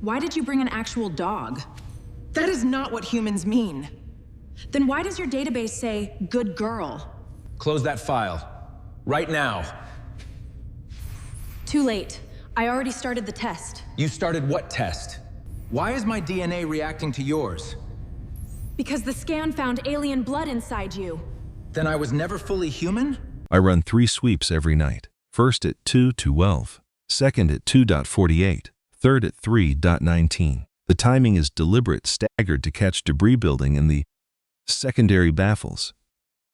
Why did you bring an actual dog? That is not what humans mean. Then why does your database say, good girl? Close that file. Right now. Too late. I already started the test. You started what test? Why is my DNA reacting to yours? Because the scan found alien blood inside you. Then I was never fully human? I run 3 sweeps every night. First at 2:12, second at 2:48, third at 3:19. The timing is deliberate, staggered to catch debris building in the secondary baffles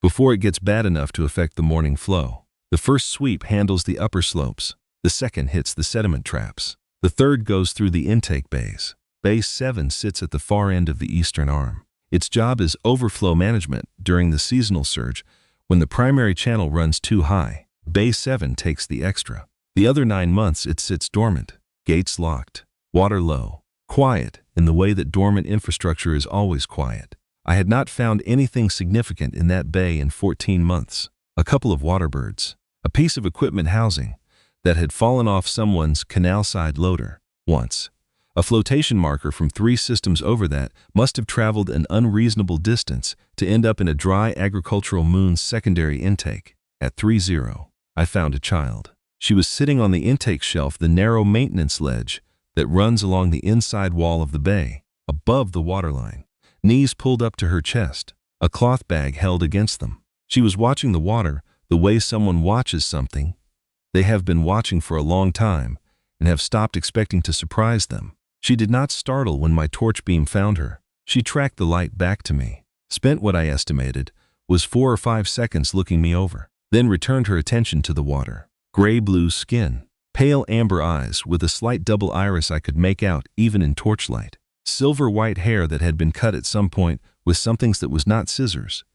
before it gets bad enough to affect the morning flow. The first sweep handles the upper slopes. The second hits the sediment traps. The third goes through the intake bays. Bay 7 sits at the far end of the eastern arm. Its job is overflow management during the seasonal surge when the primary channel runs too high. Bay 7 takes the extra. The other 9 months it sits dormant, gates locked, water low, quiet in the way that dormant infrastructure is always quiet. I had not found anything significant in that bay in 14 months. A couple of water birds, a piece of equipment housing that had fallen off someone's canal-side loader. Once, a flotation marker from 3 systems over that must have traveled an unreasonable distance to end up in a dry agricultural moon's secondary intake. At 3:0, I found a child. She was sitting on the intake shelf, the narrow maintenance ledge that runs along the inside wall of the bay, above the waterline, knees pulled up to her chest, a cloth bag held against them. She was watching the water the way someone watches something they have been watching for a long time and have stopped expecting to surprise them. She did not startle when my torch beam found her. She tracked the light back to me, spent what I estimated was 4 or 5 seconds looking me over, then returned her attention to the water. Gray-blue skin, pale amber eyes with a slight double iris I could make out even in torchlight. Silver-white hair that had been cut at some point with something that was not scissors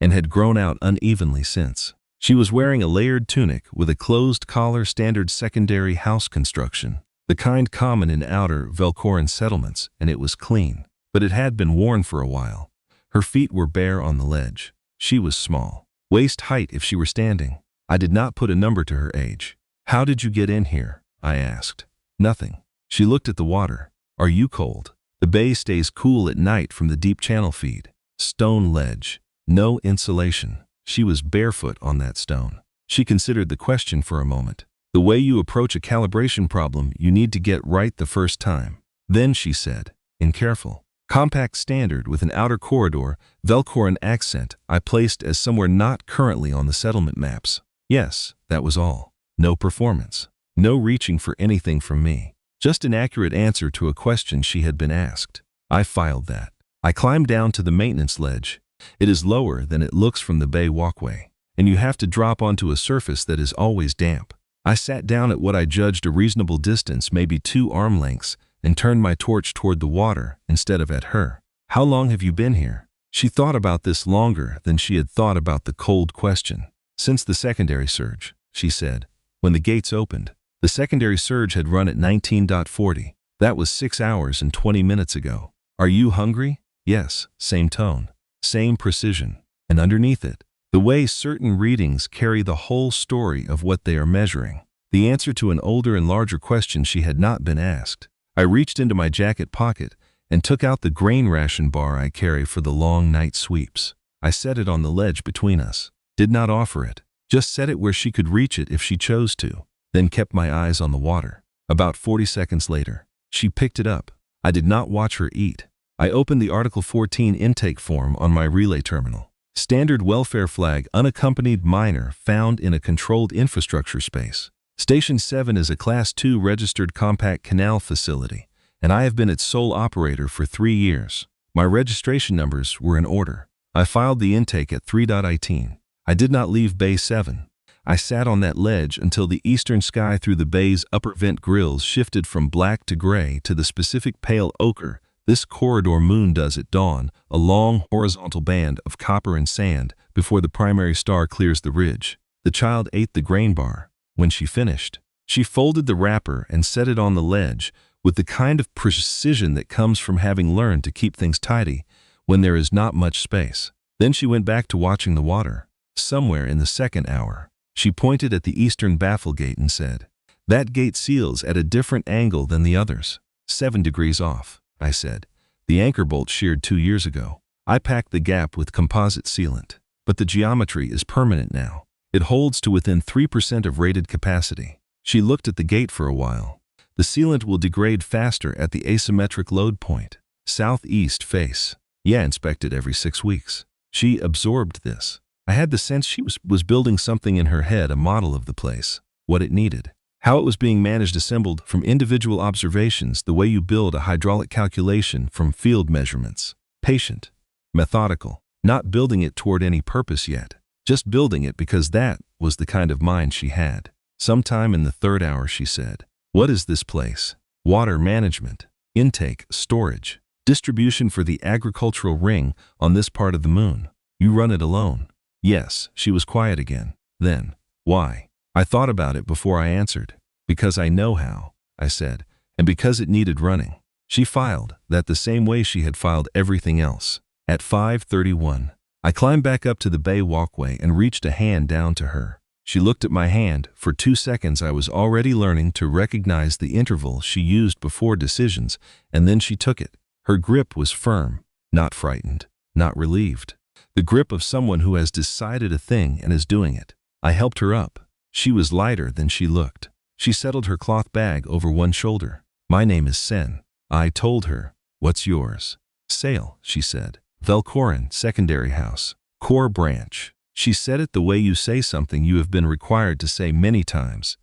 and had grown out unevenly since. She was wearing a layered tunic with a closed collar, standard secondary house construction, the kind common in outer Velcoran settlements, and it was clean, but it had been worn for a while. Her feet were bare on the ledge. She was small, waist height if she were standing. I did not put a number to her age. "How did you get in here?" I asked. "Nothing." She looked at the water. "Are you cold?" The bay stays cool at night from the deep channel feed. Stone ledge, no insulation. She was barefoot on that stone. She considered the question for a moment. "The way you approach a calibration problem, you need to get right the first time." Then she said, in careful, compact standard with an outer corridor, Velcoran accent I placed as somewhere not currently on the settlement maps. Yes, that was all. No performance. No reaching for anything from me. Just an accurate answer to a question she had been asked. I filed that. I climbed down to the maintenance ledge. It is lower than it looks from the bay walkway, and you have to drop onto a surface that is always damp. I sat down at what I judged a reasonable distance, maybe 2 arm lengths, and turned my torch toward the water instead of at her. "How long have you been here?" She thought about this longer than she had thought about the cold question. "Since the secondary surge," she said, when the gates opened. The secondary surge had run at 19:40. That was 6 hours and 20 minutes ago. "Are you hungry?" "Yes," same tone. Same precision, and underneath it, the way certain readings carry the whole story of what they are measuring. The answer to an older and larger question she had not been asked. I reached into my jacket pocket and took out the grain ration bar I carry for the long night sweeps. I set it on the ledge between us. Did not offer it, just set it where she could reach it if she chose to, then kept my eyes on the water. About 40 seconds later, she picked it up. I did not watch her eat. I opened the Article 14 intake form on my relay terminal. Standard welfare flag, unaccompanied minor found in a controlled infrastructure space. Station 7 is a Class 2 registered compact canal facility, and I have been its sole operator for 3 years. My registration numbers were in order. I filed the intake at 3:18. I did not leave Bay 7. I sat on that ledge until the eastern sky through the bay's upper vent grills shifted from black to gray to the specific pale ochre this corridor moon does at dawn, a long horizontal band of copper and sand before the primary star clears the ridge. The child ate the grain bar. When she finished, she folded the wrapper and set it on the ledge with the kind of precision that comes from having learned to keep things tidy when there is not much space. Then she went back to watching the water. Somewhere in the second hour, she pointed at the eastern baffle gate and said, "That gate seals at a different angle than the others." 7 degrees off, I said. The anchor bolt sheared 2 years ago. I packed the gap with composite sealant. But the geometry is permanent now. It holds to within 3% of rated capacity. She looked at the gate for a while. The sealant will degrade faster at the asymmetric load point. Southeast face. Yeah, inspected every 6 weeks. She absorbed this. I had the sense she was building something in her head, a model of the place, what it needed, how it was being managed, assembled from individual observations, the way you build a hydraulic calculation from field measurements. Patient, methodical, not building it toward any purpose yet, just building it because that was the kind of mind she had. Sometime in the 3rd hour, she said, "What is this place?" "Water management, intake, storage, distribution for the agricultural ring on this part of the moon. You run it alone?" "Yes." She was quiet again. Then, "Why?" I thought about it before I answered. "Because I know how," I said, "and because it needed running." She filed that the same way she had filed everything else. At 5:31, I climbed back up to the bay walkway and reached a hand down to her. She looked at my hand. For 2 seconds I was already learning to recognize the interval she used before decisions, and then she took it. Her grip was firm, not frightened, not relieved. The grip of someone who has decided a thing and is doing it. I helped her up. She was lighter than she looked. She settled her cloth bag over one shoulder. "My name is Sen." I told her. "What's yours?" "Sale," she said. "Velcorin, secondary house. Core branch." She said it the way you say something you have been required to say many times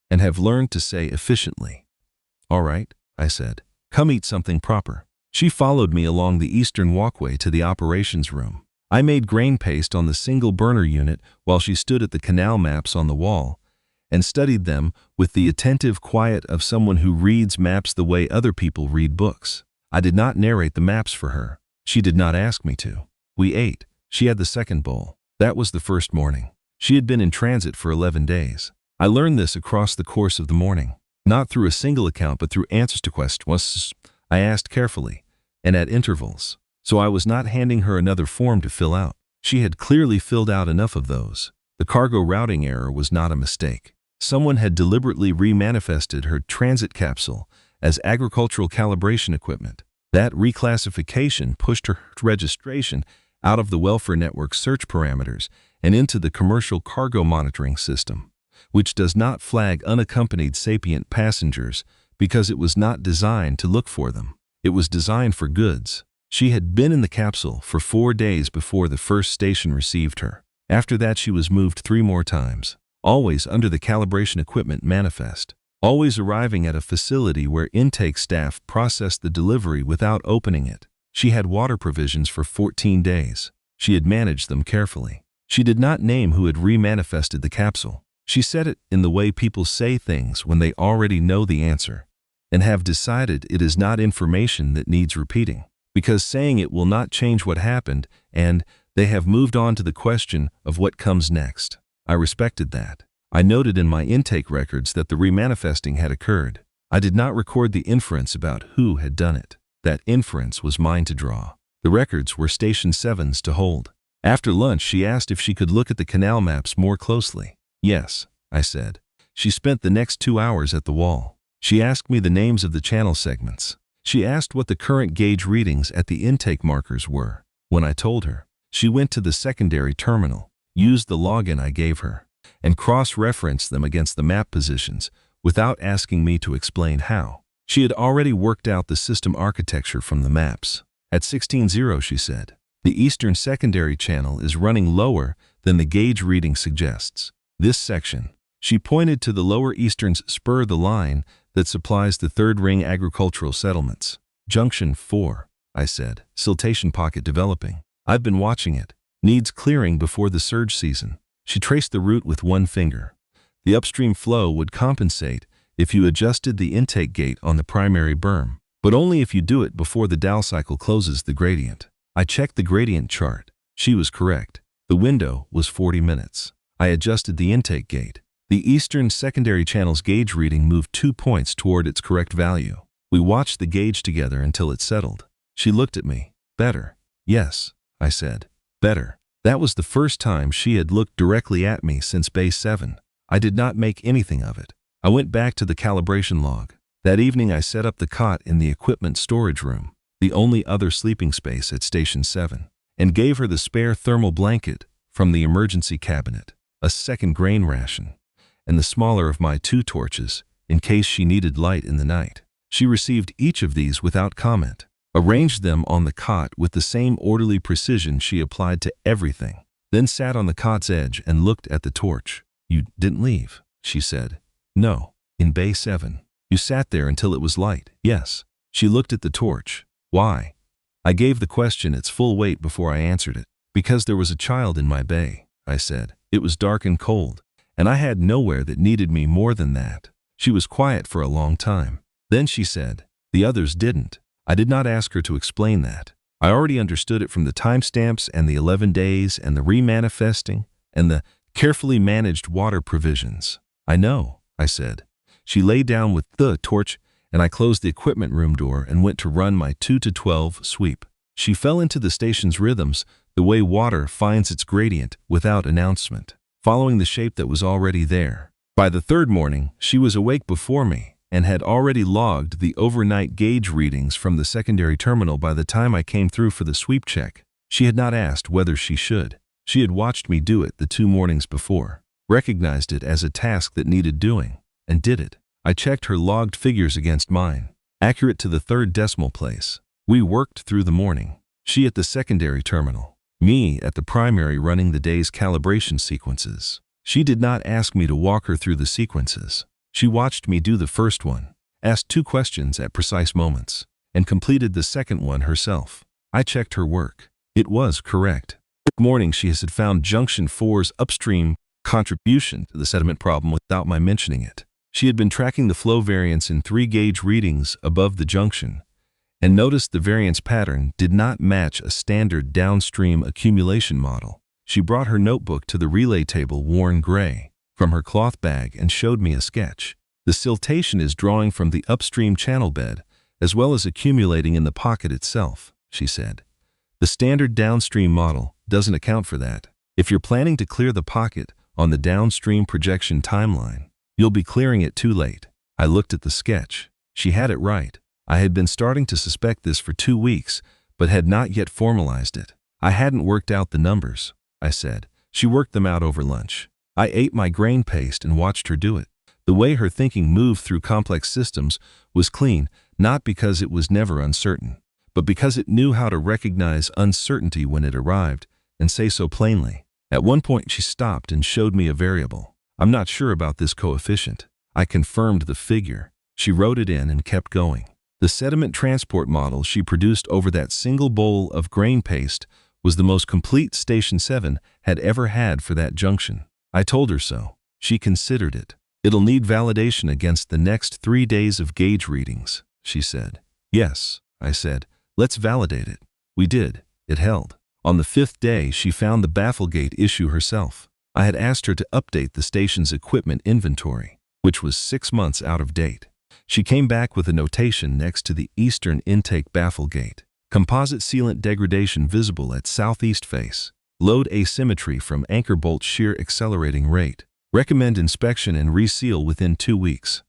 and have learned to say efficiently. "All right," I said. "Come eat something proper." She followed me along the eastern walkway to the operations room. I made grain paste on the single burner unit while she stood at the canal maps on the wall and studied them with the attentive quiet of someone who reads maps the way other people read books. I did not narrate the maps for her. She did not ask me to. We ate. She had the second bowl. That was the first morning. She had been in transit for 11 days. I learned this across the course of the morning, not through a single account but through answers to questions I asked carefully and at intervals. So I was not handing her another form to fill out. She had clearly filled out enough of those. The cargo routing error was not a mistake. Someone had deliberately remanifested her transit capsule as agricultural calibration equipment. That reclassification pushed her registration out of the welfare network search parameters and into the commercial cargo monitoring system, which does not flag unaccompanied sapient passengers because it was not designed to look for them. It was designed for goods. She had been in the capsule for 4 days before the first station received her. After that she was moved 3 more times, always under the calibration equipment manifest, always arriving at a facility where intake staff processed the delivery without opening it. She had water provisions for 14 days. She had managed them carefully. She did not name who had remanifested the capsule. She said it in the way people say things when they already know the answer and have decided it is not information that needs repeating, because saying it will not change what happened, and they have moved on to the question of what comes next. I respected that. I noted in my intake records that the remanifesting had occurred. I did not record the inference about who had done it. That inference was mine to draw. The records were Station 7's to hold. After lunch, she asked if she could look at the canal maps more closely. "Yes," I said. She spent the next 2 hours at the wall. She asked me the names of the channel segments. She asked what the current gauge readings at the intake markers were. When I told her, she went to the secondary terminal, used the login I gave her, and cross-referenced them against the map positions without asking me to explain how. She had already worked out the system architecture from the maps. At 16:0, she said, the eastern secondary channel is running lower than the gauge reading suggests. This section, she pointed to the lower eastern's spur the line that supplies the third ring agricultural settlements. Junction 4, I said, siltation pocket developing. I've been watching it. Needs clearing before the surge season. She traced the route with one finger. The upstream flow would compensate if you adjusted the intake gate on the primary berm, but only if you do it before the Dow cycle closes the gradient. I checked the gradient chart. She was correct. The window was 40 minutes. I adjusted the intake gate. The eastern secondary channel's gauge reading moved 2 points toward its correct value. We watched the gauge together until it settled. She looked at me. Better. Yes, I said. Better. That was the first time she had looked directly at me since Bay 7. I did not make anything of it. I went back to the calibration log. That evening I set up the cot in the equipment storage room, the only other sleeping space at Station 7, and gave her the spare thermal blanket from the emergency cabinet, a second grain ration, and the smaller of my 2 torches in case she needed light in the night. She received each of these without comment, arranged them on the cot with the same orderly precision she applied to everything, then sat on the cot's edge and looked at the torch. "You didn't leave," she said. "No, in Bay 7. You sat there until it was light." "Yes." She looked at the torch. "Why?" I gave the question its full weight before I answered it. "Because there was a child in my bay," I said. "It was dark and cold, and I had nowhere that needed me more than that." She was quiet for a long time. Then she said, "The others didn't." I did not ask her to explain that. I already understood it from the timestamps and the 11 days and the remanifesting and the carefully managed water provisions. "I know," I said. She lay down with the torch, and I closed the equipment room door and went to run my 2 to 12 sweep. She fell into the station's rhythms the way water finds its gradient without announcement, following the shape that was already there. By the 3rd morning, she was awake before me and had already logged the overnight gauge readings from the secondary terminal by the time I came through for the sweep check. She had not asked whether she should. She had watched me do it the 2 mornings before, recognized it as a task that needed doing, and did it. I checked her logged figures against mine, accurate to the 3rd decimal place. We worked through the morning, she at the secondary terminal, me at the primary running the day's calibration sequences. She did not ask me to walk her through the sequences. She watched me do the first one, asked 2 questions at precise moments, and completed the second one herself. I checked her work. It was correct. That morning she had found Junction 4's upstream contribution to the sediment problem without my mentioning it. She had been tracking the flow variance in 3 gauge readings above the junction, and noticed the variance pattern did not match a standard downstream accumulation model. She brought her notebook to the relay table worn gray from her cloth bag and showed me a sketch. "The siltation is drawing from the upstream channel bed as well as accumulating in the pocket itself," she said. "The standard downstream model doesn't account for that. If you're planning to clear the pocket on the downstream projection timeline, you'll be clearing it too late." I looked at the sketch. She had it right. I had been starting to suspect this for 2 weeks, but had not yet formalized it. "I hadn't worked out the numbers," I said. She worked them out over lunch. I ate my grain paste and watched her do it. The way her thinking moved through complex systems was clean, not because it was never uncertain, but because it knew how to recognize uncertainty when it arrived and say so plainly. At one point she stopped and showed me a variable. "I'm not sure about this coefficient." I confirmed the figure. She wrote it in and kept going. The sediment transport model she produced over that single bowl of grain paste was the most complete Station 7 had ever had for that junction. I told her so. She considered it. "It'll need validation against the next 3 days of gauge readings," she said. "Yes," I said. "Let's validate it." We did. It held. On the 5th day, she found the bafflegate issue herself. I had asked her to update the station's equipment inventory, which was 6 months out of date. She came back with a notation next to the eastern intake bafflegate. "Composite sealant degradation visible at southeast face. Load asymmetry from anchor bolt shear accelerating rate. Recommend inspection and reseal within 2 weeks."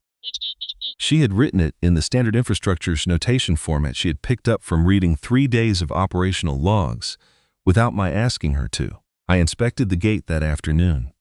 She had written it in the standard infrastructure's notation format she had picked up from reading 3 days of operational logs without my asking her to. I inspected the gate that afternoon.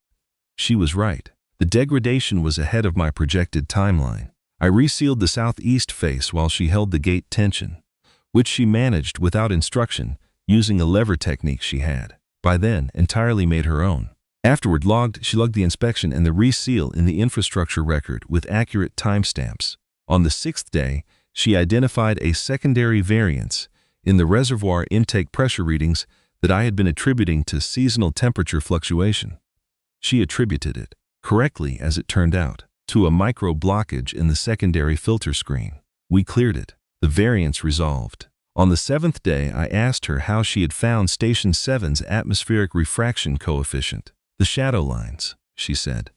She was right. The degradation was ahead of my projected timeline. I resealed the southeast face while she held the gate tension, which she managed without instruction using a lever technique she had, by then, entirely made her own. Afterward, she logged the inspection and the reseal in the infrastructure record with accurate timestamps. On the 6th day, she identified a secondary variance in the reservoir intake pressure readings that I had been attributing to seasonal temperature fluctuation. She attributed it, correctly as it turned out, to a micro blockage in the secondary filter screen. We cleared it. The variance resolved. On the 7th day, I asked her how she had found Station 7's atmospheric refraction coefficient. "The shadow lines," she said.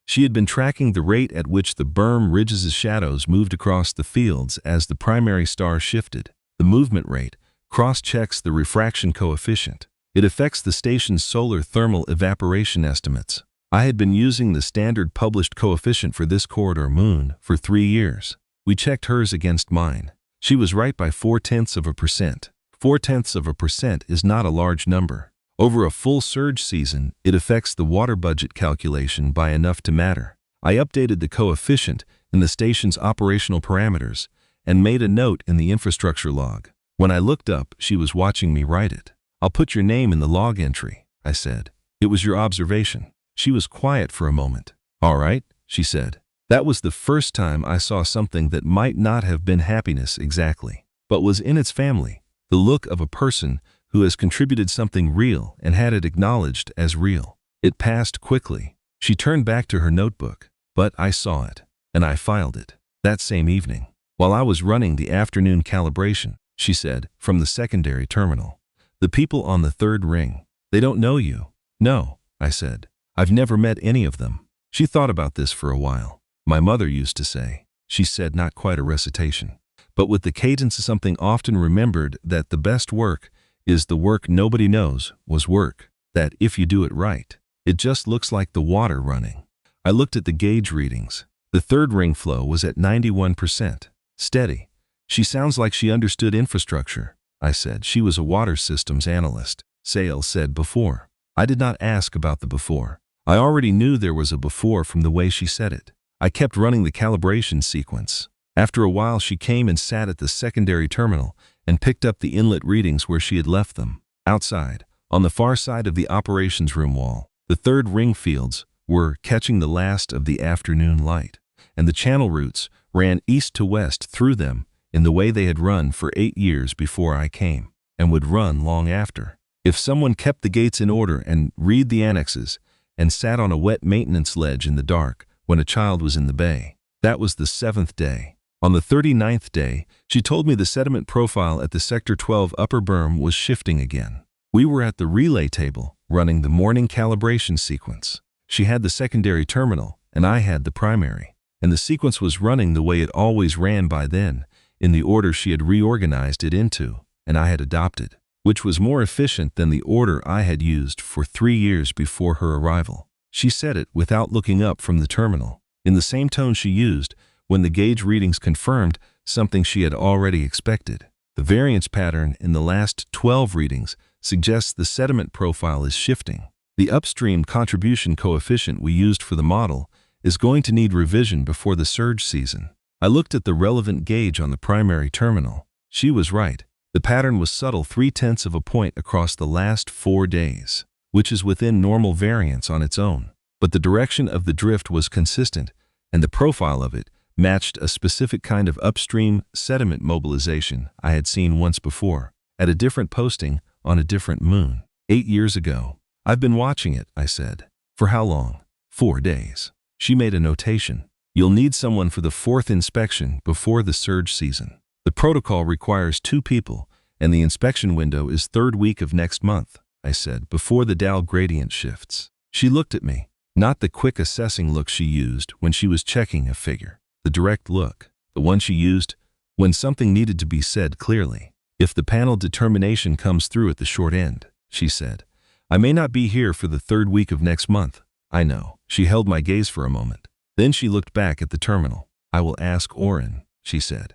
She had been tracking the rate at which the berm ridges' shadows moved across the fields as the primary star shifted. The movement rate cross-checks the refraction coefficient. It affects the station's solar thermal evaporation estimates. I had been using the standard published coefficient for this corridor moon for 3 years. We checked hers against mine. She was right by 0.4%. 0.4% is not a large number. Over a full surge season, it affects the water budget calculation by enough to matter. I updated the coefficient in the station's operational parameters and made a note in the infrastructure log. When I looked up, she was watching me write it. "I'll put your name in the log entry," I said. "It was your observation." She was quiet for a moment. "All right," she said. That was the first time I saw something that might not have been happiness exactly, but was in its family, the look of a person who has contributed something real and had it acknowledged as real. It passed quickly. She turned back to her notebook, but I saw it, and I filed it. That same evening, while I was running the afternoon calibration, she said, from the secondary terminal, "The people on the third ring, they don't know you." "No," I said. "I've never met any of them." She thought about this for a while. "My mother used to say," she said, not quite a recitation, but with the cadence of something often remembered, that the best work is the work nobody knows was work, that if you do it right, it just looks like the water running. I looked at the gauge readings. The third ring flow was at 91%. Steady. "She sounds like she understood infrastructure," I said. "She was a water systems analyst," Sale said before. I did not ask about the before. I already knew there was a before from the way she said it. I kept running the calibration sequence. After a while, she came and sat at the secondary terminal and picked up the inlet readings where she had left them. Outside, on the far side of the operations room wall, the third ring fields were catching the last of the afternoon light, and the channel routes ran east to west through them in the way they had run for 8 years before I came, and would run long after. If someone kept the gates in order and read the annexes and sat on a wet maintenance ledge in the dark when a child was in the bay, that was the 7th day. On the 39th day, she told me the sediment profile at the Sector 12 upper berm was shifting again. We were at the relay table, running the morning calibration sequence. She had the secondary terminal, and I had the primary. And the sequence was running the way it always ran by then, in the order she had reorganized it into, and I had adopted, which was more efficient than the order I had used for 3 years before her arrival. She said it without looking up from the terminal, in the same tone she used when the gauge readings confirmed something she had already expected. The variance pattern in the last 12 readings suggests the sediment profile is shifting. The upstream contribution coefficient we used for the model is going to need revision before the surge season. I looked at the relevant gauge on the primary terminal. She was right. The pattern was subtle 0.3 of a point across the last 4 days, which is within normal variance on its own. But the direction of the drift was consistent, and the profile of it matched a specific kind of upstream sediment mobilization I had seen once before, at a different posting on a different moon, 8 years ago. "I've been watching it," I said. "For how long?" 4 days. She made a notation. "You'll need someone for the 4th inspection before the surge season. The protocol requires 2 people, and the inspection window is 3rd week of next month," I said, "before the Dow gradient shifts." She looked at me, not the quick assessing look she used when she was checking a figure. The direct look, the one she used when something needed to be said clearly. "If the panel determination comes through at the short end," she said, "I may not be here for the 3rd week of next month." "I know." She held my gaze for a moment. Then she looked back at the terminal. "I will ask Oren," she said,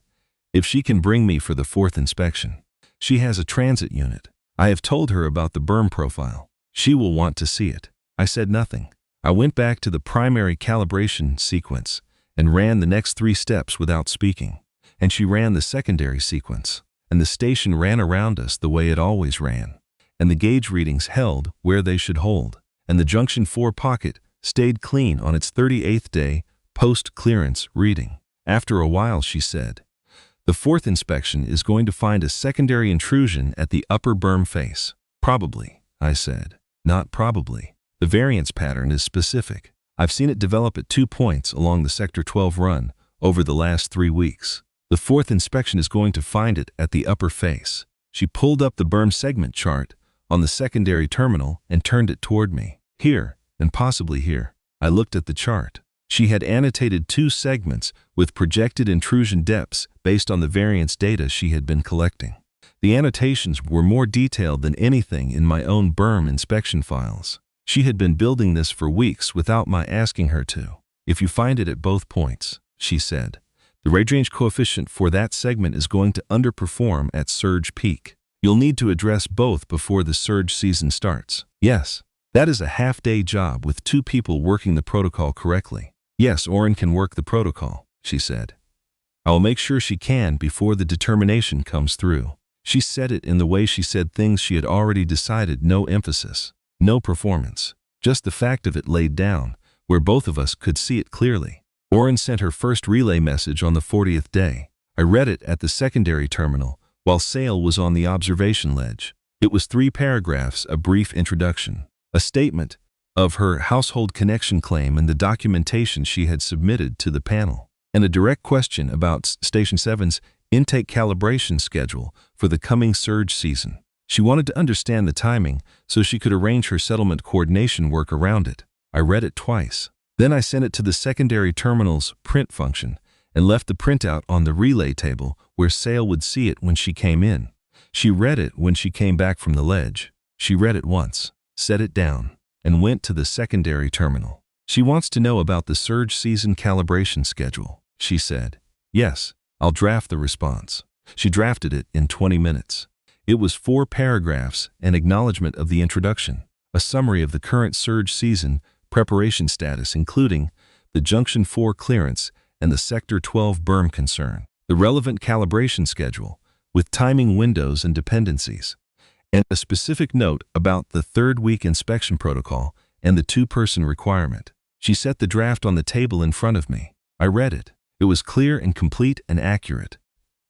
"if she can bring me for the 4th inspection. She has a transit unit. I have told her about the berm profile. She will want to see it." I said nothing. I went back to the primary calibration sequence and ran the next 3 steps without speaking. And she ran the secondary sequence, and the station ran around us the way it always ran. And the gauge readings held where they should hold, and the junction 4 pocket stayed clean on its 38th day post-clearance reading. After a while, she said, "The 4th inspection is going to find a secondary intrusion at the upper berm face." "Probably," I said. "Not probably. The variance pattern is specific. I've seen it develop at 2 points along the Sector 12 run over the last 3 weeks. The 4th inspection is going to find it at the upper face." She pulled up the berm segment chart on the secondary terminal and turned it toward me. "Here, and possibly here." I looked at the chart. She had annotated 2 segments with projected intrusion depths based on the variance data she had been collecting. The annotations were more detailed than anything in my own berm inspection files. She had been building this for weeks without my asking her to. "If you find it at both points," she said, The range coefficient for that segment is going to underperform at surge peak. You'll need to address both before the surge season starts. Yes, that is a half-day job with 2 people working the protocol correctly. Yes, Oren can work the protocol, she said. I will make sure she can before the determination comes through. She said it in the way she said things she had already decided, no emphasis, no performance, just the fact of it laid down, where both of us could see it clearly. Oren sent her first relay message on the 40th day. I read it at the secondary terminal, while Sale was on the observation ledge. It was 3 paragraphs, a brief introduction, a statement of her household connection claim and the documentation she had submitted to the panel, and a direct question about Station 7's intake calibration schedule for the coming surge season. She wanted to understand the timing so she could arrange her settlement coordination work around it. I read it twice. Then I sent it to the secondary terminal's print function and left the printout on the relay table where Sale would see it when she came in. She read it when she came back from the ledge. She read it once, set it down, and went to the secondary terminal. She wants to know about the surge season calibration schedule, she said. Yes, I'll draft the response. She drafted it in 20 minutes. It was 4 paragraphs, an acknowledgement of the introduction, a summary of the current surge season preparation status, including the Junction 4 clearance and the Sector 12 berm concern, the relevant calibration schedule with timing windows and dependencies, and a specific note about the 3rd week inspection protocol and the 2-person requirement. She set the draft on the table in front of me. I read it. It was clear and complete and accurate.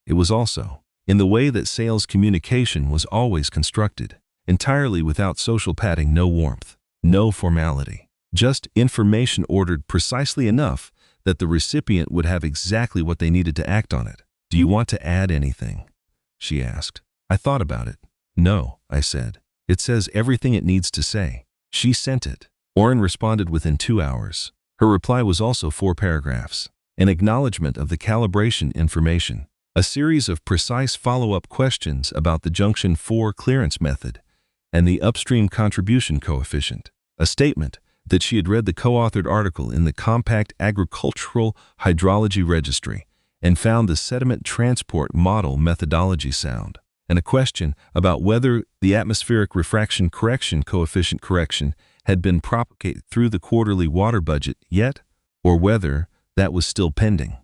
It was also, in the way that sales communication was always constructed, entirely without social padding, no warmth, no formality. Just information ordered precisely enough that the recipient would have exactly what they needed to act on it. Do you want to add anything? She asked. I thought about it. No, I said. It says everything it needs to say. She sent it. Oren responded within 2 hours. Her reply was also 4 paragraphs. An acknowledgement of the calibration information, a series of precise follow-up questions about the Junction 4 clearance method and the upstream contribution coefficient, a statement that she had read the co-authored article in the Compact Agricultural Hydrology Registry and found the sediment transport model methodology sound, and a question about whether the atmospheric refraction correction coefficient correction had been propagated through the quarterly water budget yet, or whether that was still pending.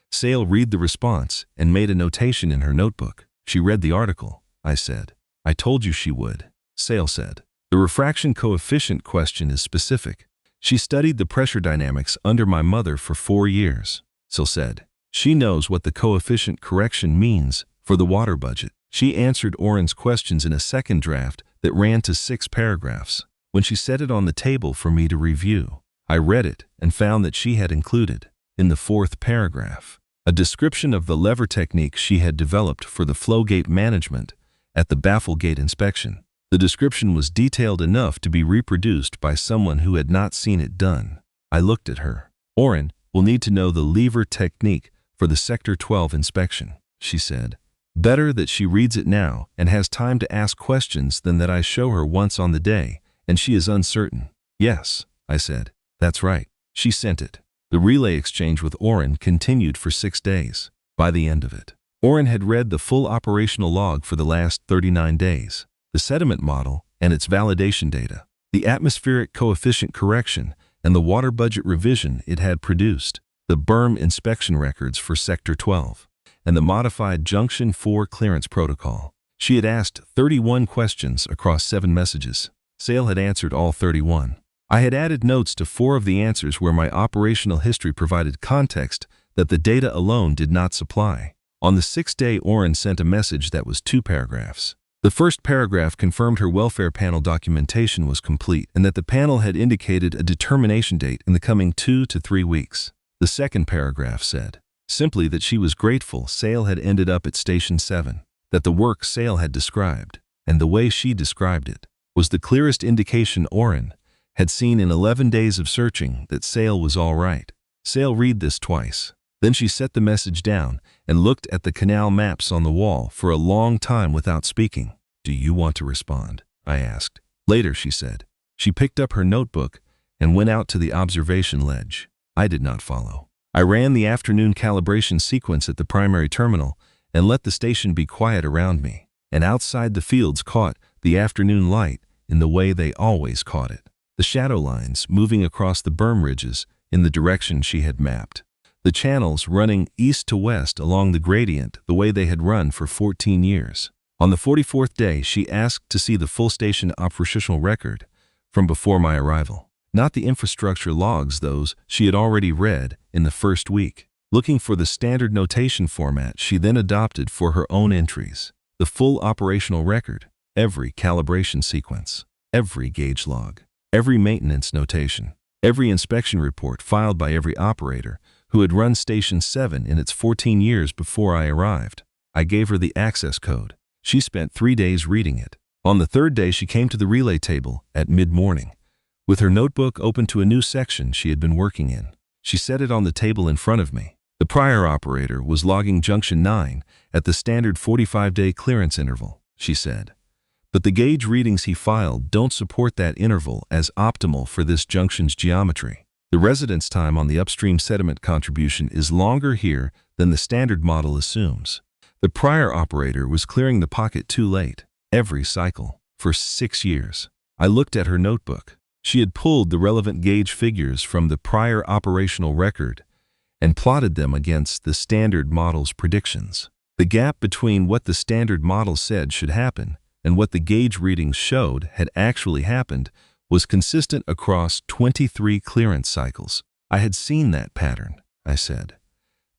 Sale read the response and made a notation in her notebook. She read the article, I said. I told you she would, Sale said. The refraction coefficient question is specific. She studied the pressure dynamics under my mother for 4 years, Sale said. She knows what the coefficient correction means for the water budget. She answered Oren's questions in a second draft that ran to 6 paragraphs. When she set it on the table for me to review, I read it and found that she had included, in the 4th paragraph, a description of the lever technique she had developed for the flow gate management at the baffle gate inspection. The description was detailed enough to be reproduced by someone who had not seen it done. I looked at her. Oren will need to know the lever technique for the Sector 12 inspection, she said. Better that she reads it now and has time to ask questions than that I show her once on the day and she is uncertain. Yes, I said. That's right. She sent it. The relay exchange with Oren continued for 6 days. By the end of it, Oren had read the full operational log for the last 39 days, the sediment model and its validation data, the atmospheric coefficient correction and the water budget revision it had produced, the berm inspection records for Sector 12, and the modified Junction 4 clearance protocol. She had asked 31 questions across 7 messages. Sale had answered all 31. I had added notes to 4 of the answers where my operational history provided context that the data alone did not supply. On the 6th day, Oren sent a message that was 2 paragraphs. The first paragraph confirmed her welfare panel documentation was complete and that the panel had indicated a determination date in the coming 2 to 3 weeks. The second paragraph said simply that she was grateful Sale had ended up at Station 7, that the work Sale had described, and the way she described it, was the clearest indication Oren had seen in 11 days of searching that Sale was all right. Sale read this twice. Then she set the message down and looked at the canal maps on the wall for a long time without speaking. Do you want to respond? I asked. Later, she said. She picked up her notebook and went out to the observation ledge. I did not follow. I ran the afternoon calibration sequence at the primary terminal and let the station be quiet around me, and outside the fields caught the afternoon light in the way they always caught it. The shadow lines moving across the berm ridges in the direction she had mapped. The channels running east to west along the gradient the way they had run for 14 years. On the 44th day, she asked to see the full station operational record from before my arrival. Not the infrastructure logs, those she had already read in the first week. Looking for the standard notation format she then adopted for her own entries. The full operational record, every calibration sequence, every gauge log, every maintenance notation, every inspection report filed by every operator who had run Station 7 in its 14 years before I arrived. I gave her the access code. She spent 3 days reading it. On the third day, she came to the relay table at mid-morning, with her notebook open to a new section she had been working in. She set it on the table in front of me. The prior operator was logging Junction 9 at the standard 45-day clearance interval, she said. But the gauge readings he filed don't support that interval as optimal for this junction's geometry. The residence time on the upstream sediment contribution is longer here than the standard model assumes. The prior operator was clearing the pocket too late, every cycle, for 6 years. I looked at her notebook. She had pulled the relevant gauge figures from the prior operational record and plotted them against the standard model's predictions. The gap between what the standard model said should happen and what the gauge readings showed had actually happened was consistent across 23 clearance cycles. I had seen that pattern, I said.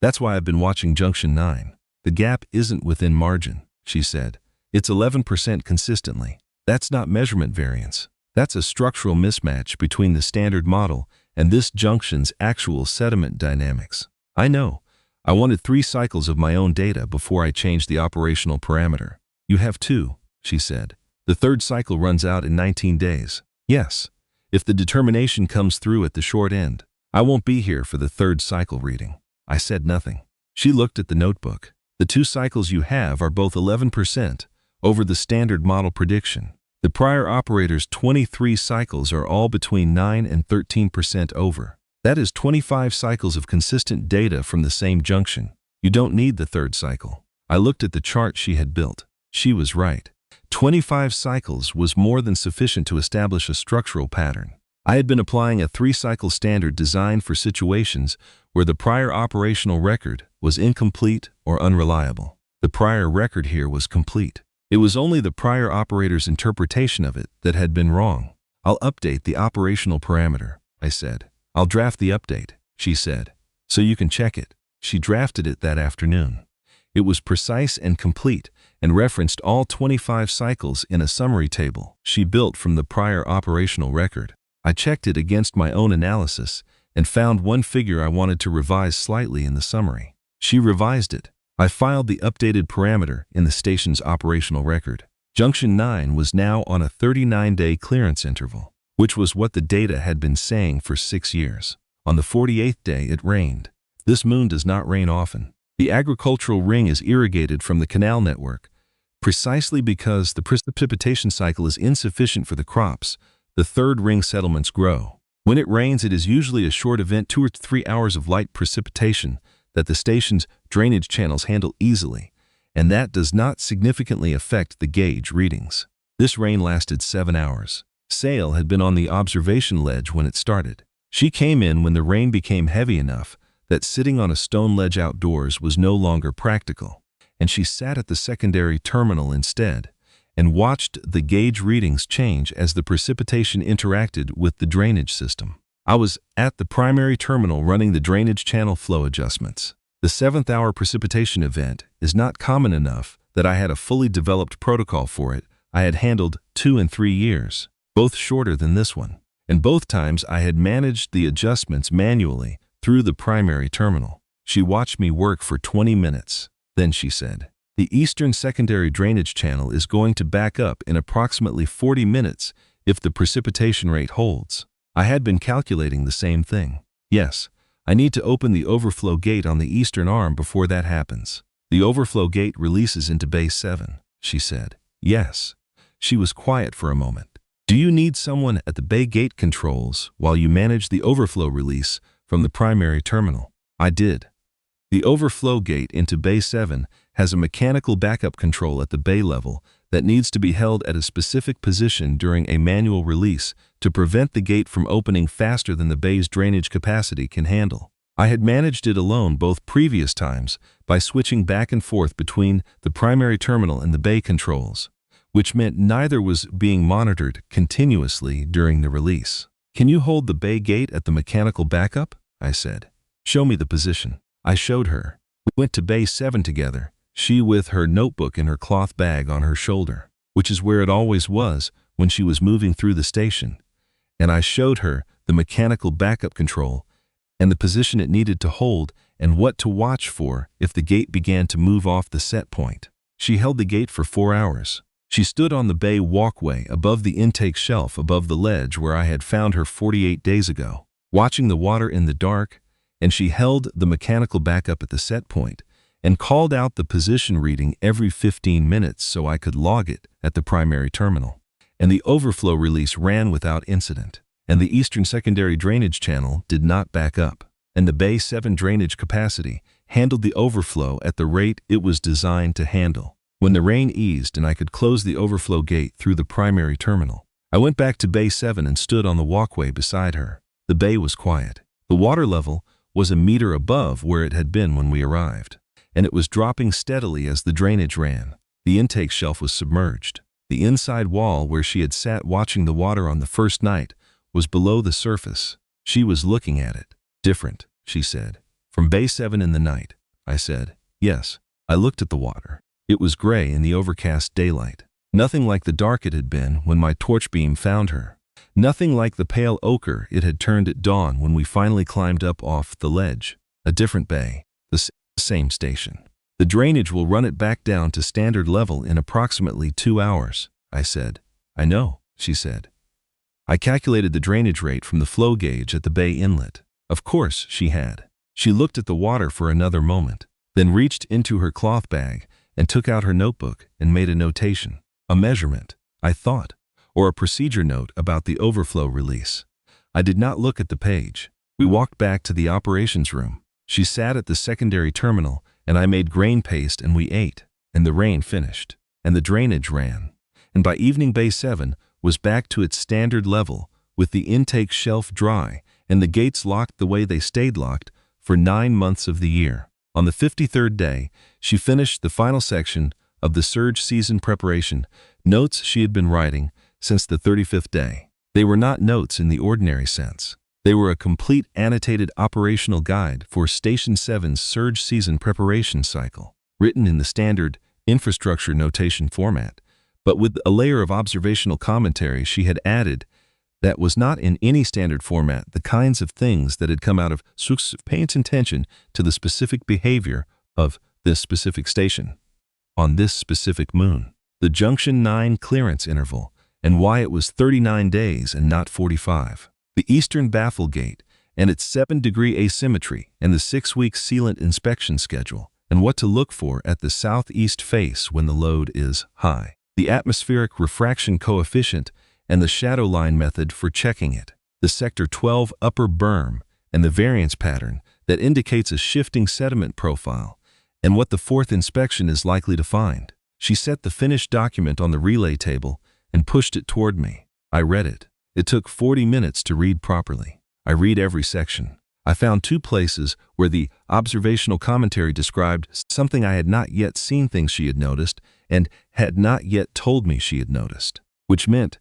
That's why I've been watching Junction 9. The gap isn't within margin, she said. It's 11% consistently. That's not measurement variance. That's a structural mismatch between the standard model and this junction's actual sediment dynamics. I know. I wanted 3 cycles of my own data before I changed the operational parameter. You have 2, she said. The third cycle runs out in 19 days. Yes, if the determination comes through at the short end. I won't be here for the third cycle reading. I said nothing. She looked at the notebook. The 2 cycles you have are both 11% over the standard model prediction. The prior operator's 23 cycles are all between 9 and 13% over. That is 25 cycles of consistent data from the same junction. You don't need the third cycle. I looked at the chart she had built. She was right. 25 cycles was more than sufficient to establish a structural pattern. I had been applying a 3-cycle standard designed for situations where the prior operational record was incomplete or unreliable. The prior record here was complete. It was only the prior operator's interpretation of it that had been wrong. I'll update the operational parameter, I said. I'll draft the update, she said, so you can check it. She drafted it that afternoon. It was precise and complete and referenced all 25 cycles in a summary table she built from the prior operational record. I checked it against my own analysis and found one figure I wanted to revise slightly in the summary. She revised it. I filed the updated parameter in the station's operational record. Junction 9 was now on a 39-day clearance interval, which was what the data had been saying for 6 years. On the 48th day, it rained. This moon does not rain often. The agricultural ring is irrigated from the canal network. Precisely because the precipitation cycle is insufficient for the crops, the third ring settlements grow. When it rains, it is usually a short event, 2 or 3 hours of light precipitation that the station's drainage channels handle easily, and that does not significantly affect the gauge readings. This rain lasted 7 hours. Sail had been on the observation ledge when it started. She came in when the rain became heavy enough that sitting on a stone ledge outdoors was no longer practical, and she sat at the secondary terminal instead and watched the gauge readings change as the precipitation interacted with the drainage system. I was at the primary terminal running the drainage channel flow adjustments. The 7th-hour precipitation event is not common enough that I had a fully developed protocol for it. I had handled 2 and 3 years, both shorter than this one, and both times I had managed the adjustments manually through the primary terminal. She watched me work for 20 minutes. Then she said, "The eastern secondary drainage channel is going to back up in approximately 40 minutes if the precipitation rate holds." I had been calculating the same thing. "Yes, I need to open the overflow gate on the eastern arm before that happens. The overflow gate releases into Bay 7, she said. "Yes." She was quiet for a moment. "Do you need someone at the Bay gate controls while you manage the overflow release from the primary terminal?" I did. The overflow gate into Bay 7 has a mechanical backup control at the bay level that needs to be held at a specific position during a manual release to prevent the gate from opening faster than the bay's drainage capacity can handle. I had managed it alone both previous times by switching back and forth between the primary terminal and the bay controls, which meant neither was being monitored continuously during the release. "Can you hold the bay gate at the mechanical backup?" I said. "Show me the position." I showed her. We went to Bay 7 together, she with her notebook in her cloth bag on her shoulder, which is where it always was when she was moving through the station, and I showed her the mechanical backup control and the position it needed to hold and what to watch for if the gate began to move off the set point. She held the gate for 4 hours. She stood on the bay walkway above the intake shelf above the ledge where I had found her 48 days ago, watching the water in the dark, and she held the mechanical backup at the set point and called out the position reading every 15 minutes so I could log it at the primary terminal. And the overflow release ran without incident, and the eastern secondary drainage channel did not back up, and the Bay 7 drainage capacity handled the overflow at the rate it was designed to handle. When the rain eased and I could close the overflow gate through the primary terminal, I went back to Bay 7 and stood on the walkway beside her. The bay was quiet. The water level was a meter above where it had been when we arrived, and it was dropping steadily as the drainage ran. The intake shelf was submerged. The inside wall where she had sat watching the water on the first night was below the surface. She was looking at it. "Different," she said. "From Bay 7 in the night." I said, "Yes." I looked at the water. It was gray in the overcast daylight. Nothing like the dark it had been when my torch beam found her. Nothing like the pale ochre it had turned at dawn when we finally climbed up off the ledge. A different bay, the same station. "The drainage will run it back down to standard level in approximately 2 hours, I said. "I know," she said. I calculated the drainage rate from the flow gauge at the bay inlet. Of course she had. She looked at the water for another moment, then reached into her cloth bag and took out her notebook and made a notation. A measurement, I thought, or a procedure note about the overflow release. I did not look at the page. We walked back to the operations room. She sat at the secondary terminal, and I made grain paste and we ate, and the rain finished, and the drainage ran. And by evening Bay 7 was back to its standard level, with the intake shelf dry and the gates locked the way they stayed locked for 9 months of the year. On the 53rd day, she finished the final section of the surge season preparation, notes she had been writing since the 35th day. They were not notes in the ordinary sense. They were a complete annotated operational guide for Station 7's surge season preparation cycle, written in the standard infrastructure notation format, but with a layer of observational commentary she had added that was not in any standard format, the kinds of things that had come out of paying attention to the specific behavior of this specific station on this specific moon, the Junction 9 clearance interval, and why it was 39 days and not 45, the eastern baffle gate and its 7-degree asymmetry and the 6-week sealant inspection schedule, and what to look for at the southeast face when the load is high, the atmospheric refraction coefficient and the shadow line method for checking it, the Sector 12 upper berm and the variance pattern that indicates a shifting sediment profile, and what the 4th inspection is likely to find. She set the finished document on the relay table and pushed it toward me. I read it. It took 40 minutes to read properly. I read every section. I found 2 places where the observational commentary described something I had not yet seen, things she had noticed and had not yet told me she had noticed, which meant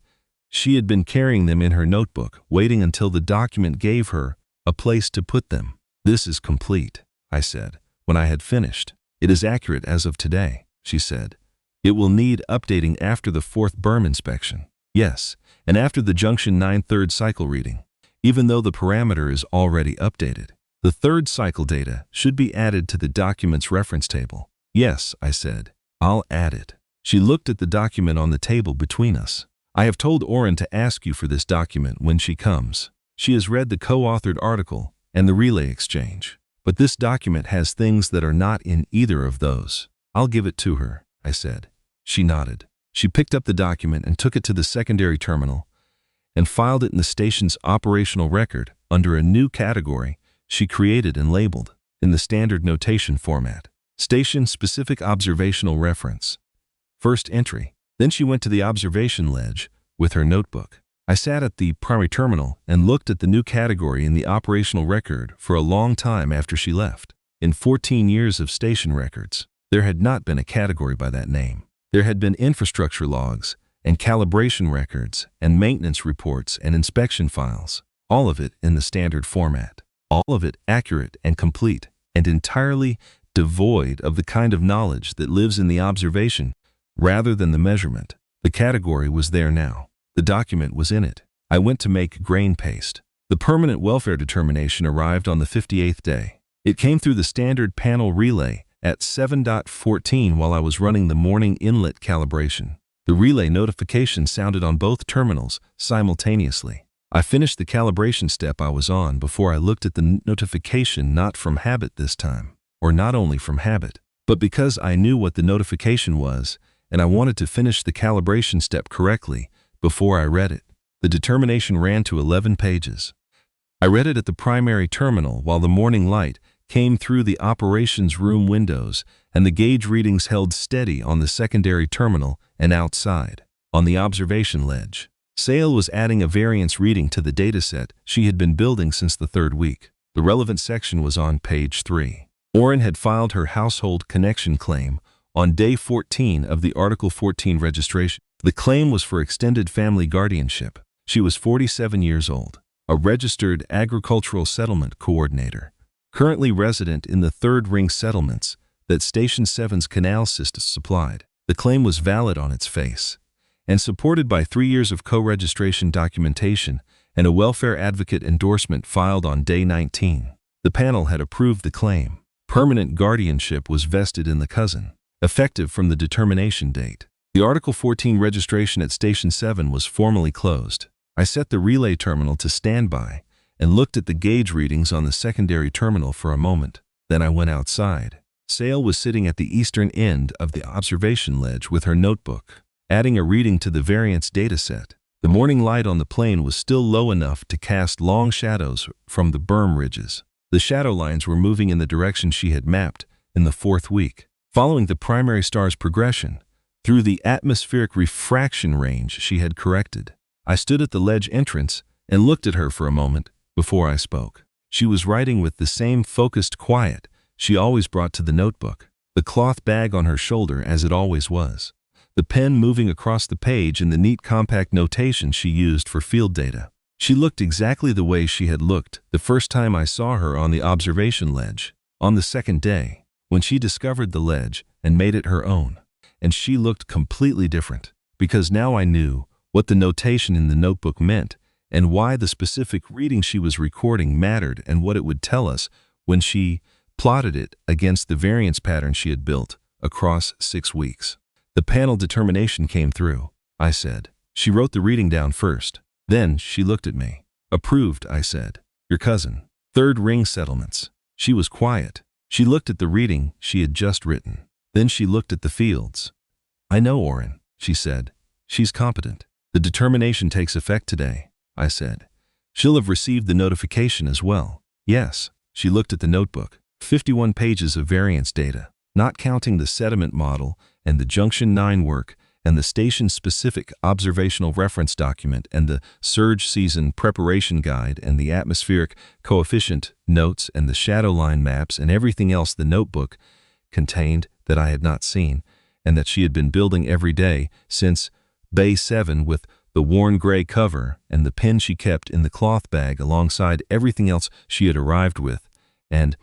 she had been carrying them in her notebook, waiting until the document gave her a place to put them. "This is complete," I said, when I had finished. "It is accurate as of today," she said. "It will need updating after the 4th berm inspection." "Yes, and after the Junction 9 third cycle reading, even though the parameter is already updated. The 3rd cycle data should be added to the document's reference table." "Yes," I said. "I'll add it." She looked at the document on the table between us. "I have told Oren to ask you for this document when she comes. She has read the co-authored article and the relay exchange. But this document has things that are not in either of those." "I'll give it to her," I said. She nodded. She picked up the document and took it to the secondary terminal and filed it in the station's operational record under a new category she created and labeled. in the standard notation format. Station-specific observational reference. First entry. Then she went to the observation ledge with her notebook. I sat at the primary terminal and looked at the new category in the operational record for a long time after she left. In 14 years of station records, there had not been a category by that name. There had been infrastructure logs and calibration records and maintenance reports and inspection files, all of it in the standard format, all of it accurate and complete and entirely devoid of the kind of knowledge that lives in the observation rather than the measurement. The category was there now. The document was in it. I went to make grain paste. The permanent welfare determination arrived on the 58th day. It came through the standard panel relay at 7.14 while I was running the morning inlet calibration. The relay notification sounded on both terminals simultaneously. I finished the calibration step I was on before I looked at the notification, not from habit this time, or not only from habit, but because I knew what the notification was and I wanted to finish the calibration step correctly before I read it. The determination ran to 11 pages. I read it at the primary terminal while the morning light came through the operations room windows and the gauge readings held steady on the secondary terminal and outside, on the observation ledge. Sale was adding a variance reading to the dataset she had been building since the third week. The relevant section was on page 3. Oren had filed her household connection claim on day 14 of the Article 14 registration. The claim was for extended family guardianship. She was 47 years old, a registered agricultural settlement coordinator, currently resident in the third ring settlements that Station 7's canal system supplied. The claim was valid on its face and supported by 3 years of co-registration documentation and a welfare advocate endorsement filed on day 19. The panel had approved the claim. Permanent guardianship was vested in the cousin, effective from the determination date. The Article 14 registration at Station 7 was formally closed. I set the relay terminal to standby and looked at the gauge readings on the secondary terminal for a moment. Then I went outside. Sale was sitting at the eastern end of the observation ledge with her notebook, adding a reading to the variance dataset. The morning light on the plane was still low enough to cast long shadows from the berm ridges. The shadow lines were moving in the direction she had mapped in the fourth week, following the primary star's progression through the atmospheric refraction range she had corrected. I stood at the ledge entrance and looked at her for a moment before I spoke. She was writing with the same focused quiet she always brought to the notebook, the cloth bag on her shoulder as it always was, the pen moving across the page in the neat compact notation she used for field data. She looked exactly the way she had looked the first time I saw her on the observation ledge, on the second day, when she discovered the ledge and made it her own. And she looked completely different, because now I knew what the notation in the notebook meant and why the specific reading she was recording mattered and what it would tell us when she plotted it against the variance pattern she had built across 6 weeks. The panel determination came through, I said. She wrote the reading down first. Then she looked at me. Approved, I said. Your cousin. Third ring settlements. She was quiet. She looked at the reading she had just written. Then she looked at the fields. I know Oren, she said. She's competent. The determination takes effect today, I said. She'll have received the notification as well. Yes, she looked at the notebook. 51 pages of variance data, not counting the sediment model and the Junction 9 work and the station-specific observational reference document and the surge season preparation guide and the atmospheric coefficient notes and the shadow line maps and everything else the notebook contained that I had not seen and that she had been building every day since Bay 7 with the worn gray cover and the pen she kept in the cloth bag alongside everything else she had arrived with and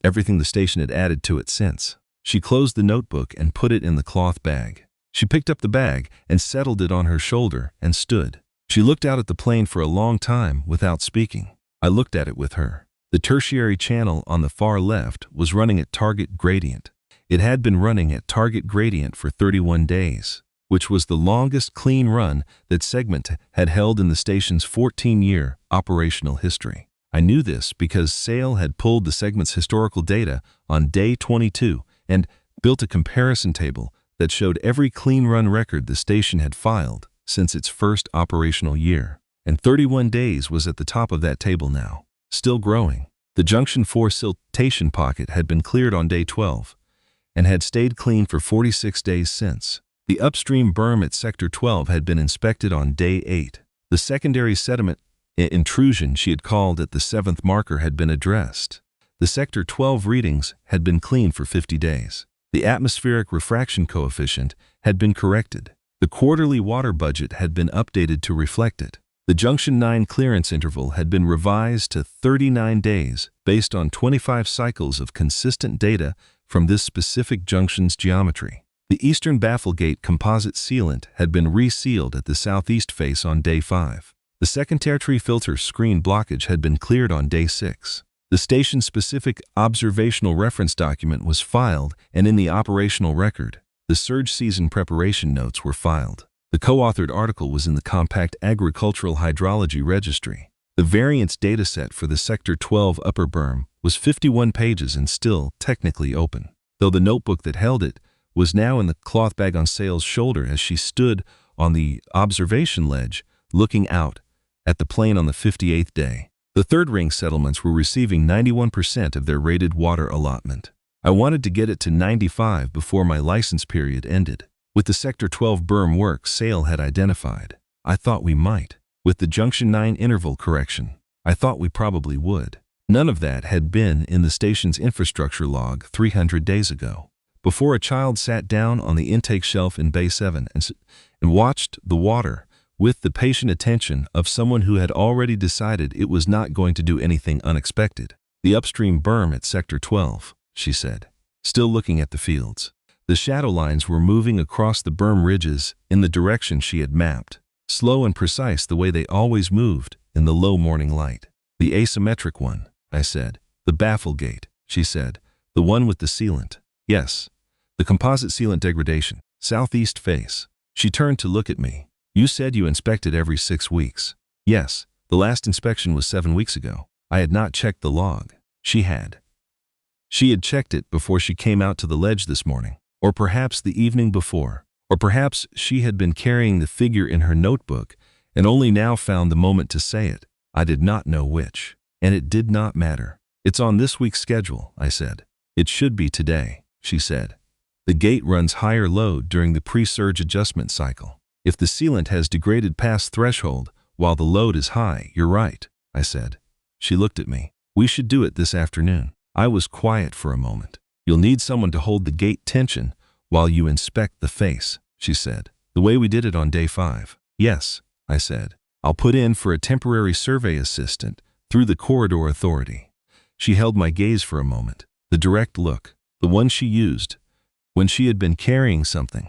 everything the station had added to it since. She closed the notebook and put it in the cloth bag. She picked up the bag and settled it on her shoulder and stood. She looked out at the plane for a long time without speaking. I looked at it with her. The tertiary channel on the far left was running at target gradient. It had been running at target gradient for 31 days, which was the longest clean run that segment had held in the station's 14-year operational history. I knew this because Sale had pulled the segment's historical data on day 22 and built a comparison table that showed every clean run record the station had filed since its first operational year. And 31 days was at the top of that table now, still growing. The Junction 4 siltation pocket had been cleared on day 12 and had stayed clean for 46 days since. The upstream berm at Sector 12 had been inspected on day 8. The secondary sediment intrusion she had called at the 7th marker had been addressed. The Sector 12 readings had been clean for 50 days. The atmospheric refraction coefficient had been corrected. The quarterly water budget had been updated to reflect it. The Junction 9 clearance interval had been revised to 39 days based on 25 cycles of consistent data from this specific junction's geometry. The eastern bafflegate composite sealant had been resealed at the southeast face on day 5. The secondary filter screen blockage had been cleared on day 6. The station-specific observational reference document was filed and in the operational record. The surge season preparation notes were filed. The co-authored article was in the Compact Agricultural Hydrology Registry. The variance dataset for the Sector 12 upper berm was 51 pages and still technically open, though the notebook that held it was now in the cloth bag on Sale's shoulder as she stood on the observation ledge looking out at the plain on the 58th day. The third ring settlements were receiving 91% of their rated water allotment. I wanted to get it to 95 before my license period ended. With the Sector 12 berm work Sale had identified, I thought we might. With the Junction 9 interval correction, I thought we probably would. None of that had been in the station's infrastructure log 300 days ago. Before a child sat down on the intake shelf in Bay 7 and watched the water with the patient attention of someone who had already decided it was not going to do anything unexpected. The upstream berm at Sector 12, she said, still looking at the fields. The shadow lines were moving across the berm ridges in the direction she had mapped, slow and precise the way they always moved in the low morning light. The asymmetric one, I said. The bafflegate, she said. The one with the sealant. Yes. The composite sealant degradation. Southeast face. She turned to look at me. You said you inspected every 6 weeks. Yes. The last inspection was 7 weeks ago. I had not checked the log. She had. She had checked it before she came out to the ledge this morning, or perhaps the evening before, or perhaps she had been carrying the figure in her notebook and only now found the moment to say it. I did not know which, and it did not matter. It's on this week's schedule, I said. It should be today, she said. The gate runs higher load during the pre-surge adjustment cycle. If the sealant has degraded past threshold while the load is high, you're right, I said. She looked at me. We should do it this afternoon. I was quiet for a moment. You'll need someone to hold the gate tension while you inspect the face, she said. The way we did it on day 5. Yes, I said. I'll put in for a temporary survey assistant through the corridor authority. She held my gaze for a moment. The direct look, the one she used when she had been carrying something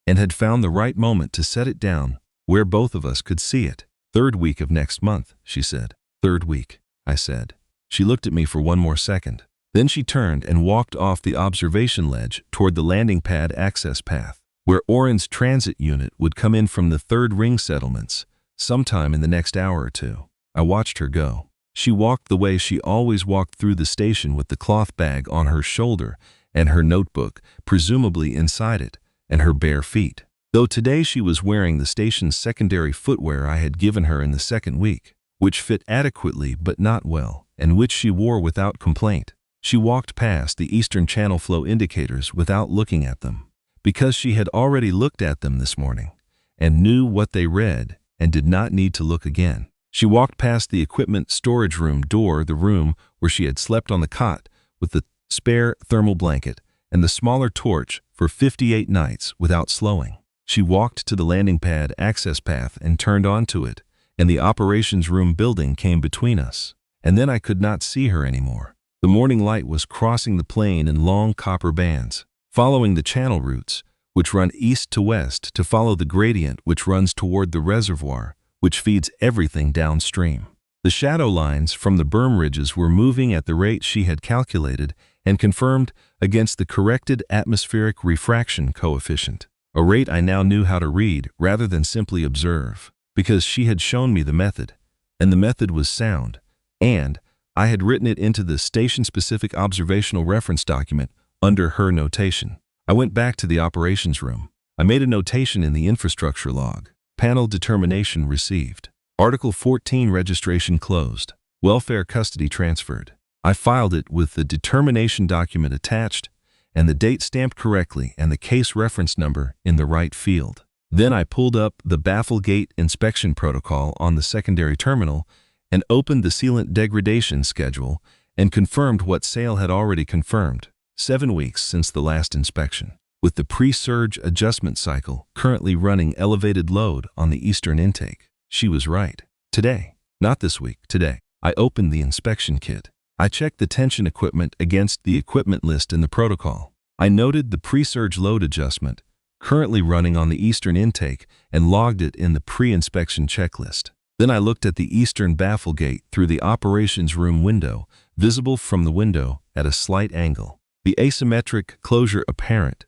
and had found the right moment to set it down where both of us could see it. 3rd week of next month, she said. 3rd week, I said. She looked at me for one more second. Then she turned and walked off the observation ledge toward the landing pad access path, where Orin's transit unit would come in from the 3rd ring settlements sometime in the next hour or 2. I watched her go. She walked the way she always walked through the station with the cloth bag on her shoulder and her notebook, presumably inside it, and her bare feet. Though today she was wearing the station's secondary footwear I had given her in the 2nd week, which fit adequately but not well, and which she wore without complaint. She walked past the eastern channel flow indicators without looking at them, because she had already looked at them this morning and knew what they read and did not need to look again. She walked past the equipment storage room door, the room where she had slept on the cot with the spare thermal blanket and the smaller torch for 58 nights without slowing. She walked to the landing pad access path and turned onto it, and the operations room building came between us. And then I could not see her anymore. The morning light was crossing the plain in long copper bands, following the channel routes, which run east to west to follow the gradient which runs toward the reservoir, which feeds everything downstream. The shadow lines from the berm ridges were moving at the rate she had calculated and confirmed against the corrected atmospheric refraction coefficient, a rate I now knew how to read rather than simply observe, because she had shown me the method, and the method was sound, and I had written it into the station-specific observational reference document under her notation. I went back to the operations room. I made a notation in the infrastructure log. Panel determination received. Article 14 registration closed. Welfare custody transferred. I filed it with the determination document attached and the date stamped correctly and the case reference number in the right field. Then I pulled up the baffle gate inspection protocol on the secondary terminal and opened the sealant degradation schedule and confirmed what Sale had already confirmed, 7 weeks since the last inspection. With the pre-surge adjustment cycle currently running elevated load on the eastern intake, she was right. Today, not this week, today, I opened the inspection kit. I checked the tension equipment against the equipment list in the protocol. I noted the pre-surge load adjustment currently running on the eastern intake and logged it in the pre-inspection checklist. Then I looked at the eastern baffle gate through the operations room window, visible from the window at a slight angle. The asymmetric closure apparent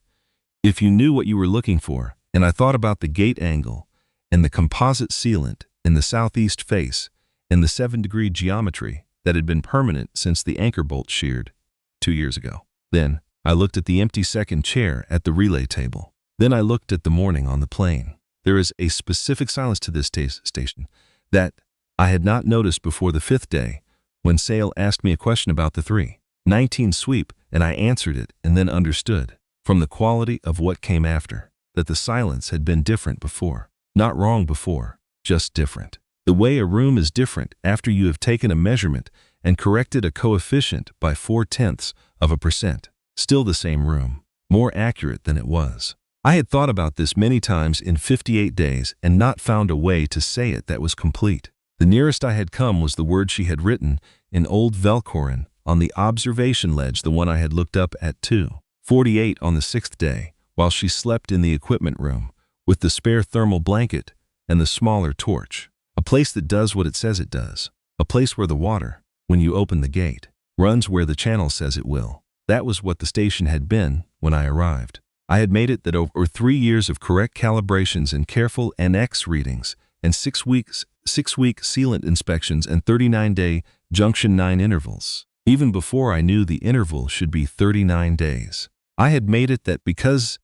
if you knew what you were looking for, and I thought about the gate angle and the composite sealant in the southeast face and the 7-degree geometry that had been permanent since the anchor bolt sheared 2 years ago. Then I looked at the empty second chair at the relay table. Then I looked at the morning on the plane. There is a specific silence to this station that I had not noticed before the 5th day when Sale asked me a question about the 3:19 sweep, and I answered it and then understood from the quality of what came after that the silence had been different before. Not wrong before, just different. The way a room is different after you have taken a measurement and corrected a coefficient by 0.4%. Still the same room, more accurate than it was. I had thought about this many times in 58 days and not found a way to say it that was complete. The nearest I had come was the word she had written in Old Velcorin on the observation ledge, the one I had looked up at 2:48 on the 6th day, while she slept in the equipment room with the spare thermal blanket and the smaller torch. A place that does what it says it does. A place where the water, when you open the gate, runs where the channel says it will. That was what the station had been when I arrived. I had made it that over 3 years of correct calibrations and careful NX readings and 6-week sealant inspections and 39-day junction 9 intervals. Even before I knew the interval should be 39 days. I had made it that because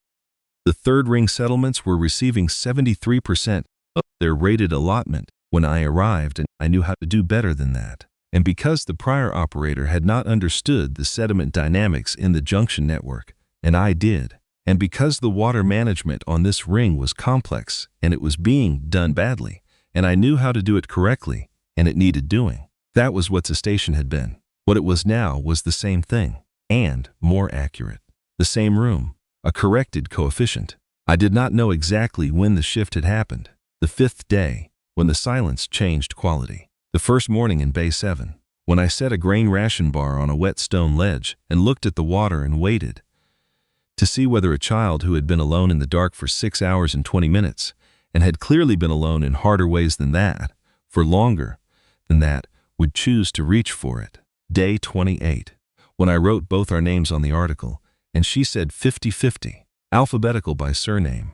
the third ring settlements were receiving 73% of their rated allotment when I arrived, and I knew how to do better than that. And because the prior operator had not understood the sediment dynamics in the junction network, and I did. And because the water management on this ring was complex and it was being done badly, and I knew how to do it correctly, and it needed doing. That was what the station had been. What it was now was the same thing, and more accurate. The same room, a corrected coefficient. I did not know exactly when the shift had happened. The 5th day, when the silence changed quality. The first morning in Bay 7, when I set a grain ration bar on a wet stone ledge and looked at the water and waited to see whether a child who had been alone in the dark for 6 hours and 20 minutes and had clearly been alone in harder ways than that, for longer than that, would choose to reach for it. Day 28, when I wrote both our names on the article, and she said 50-50, alphabetical by surname,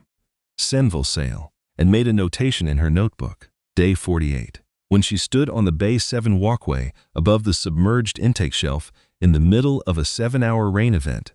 Senville Sale, and made a notation in her notebook. Day 48, when she stood on the Bay 7 walkway above the submerged intake shelf in the middle of a 7-hour rain event,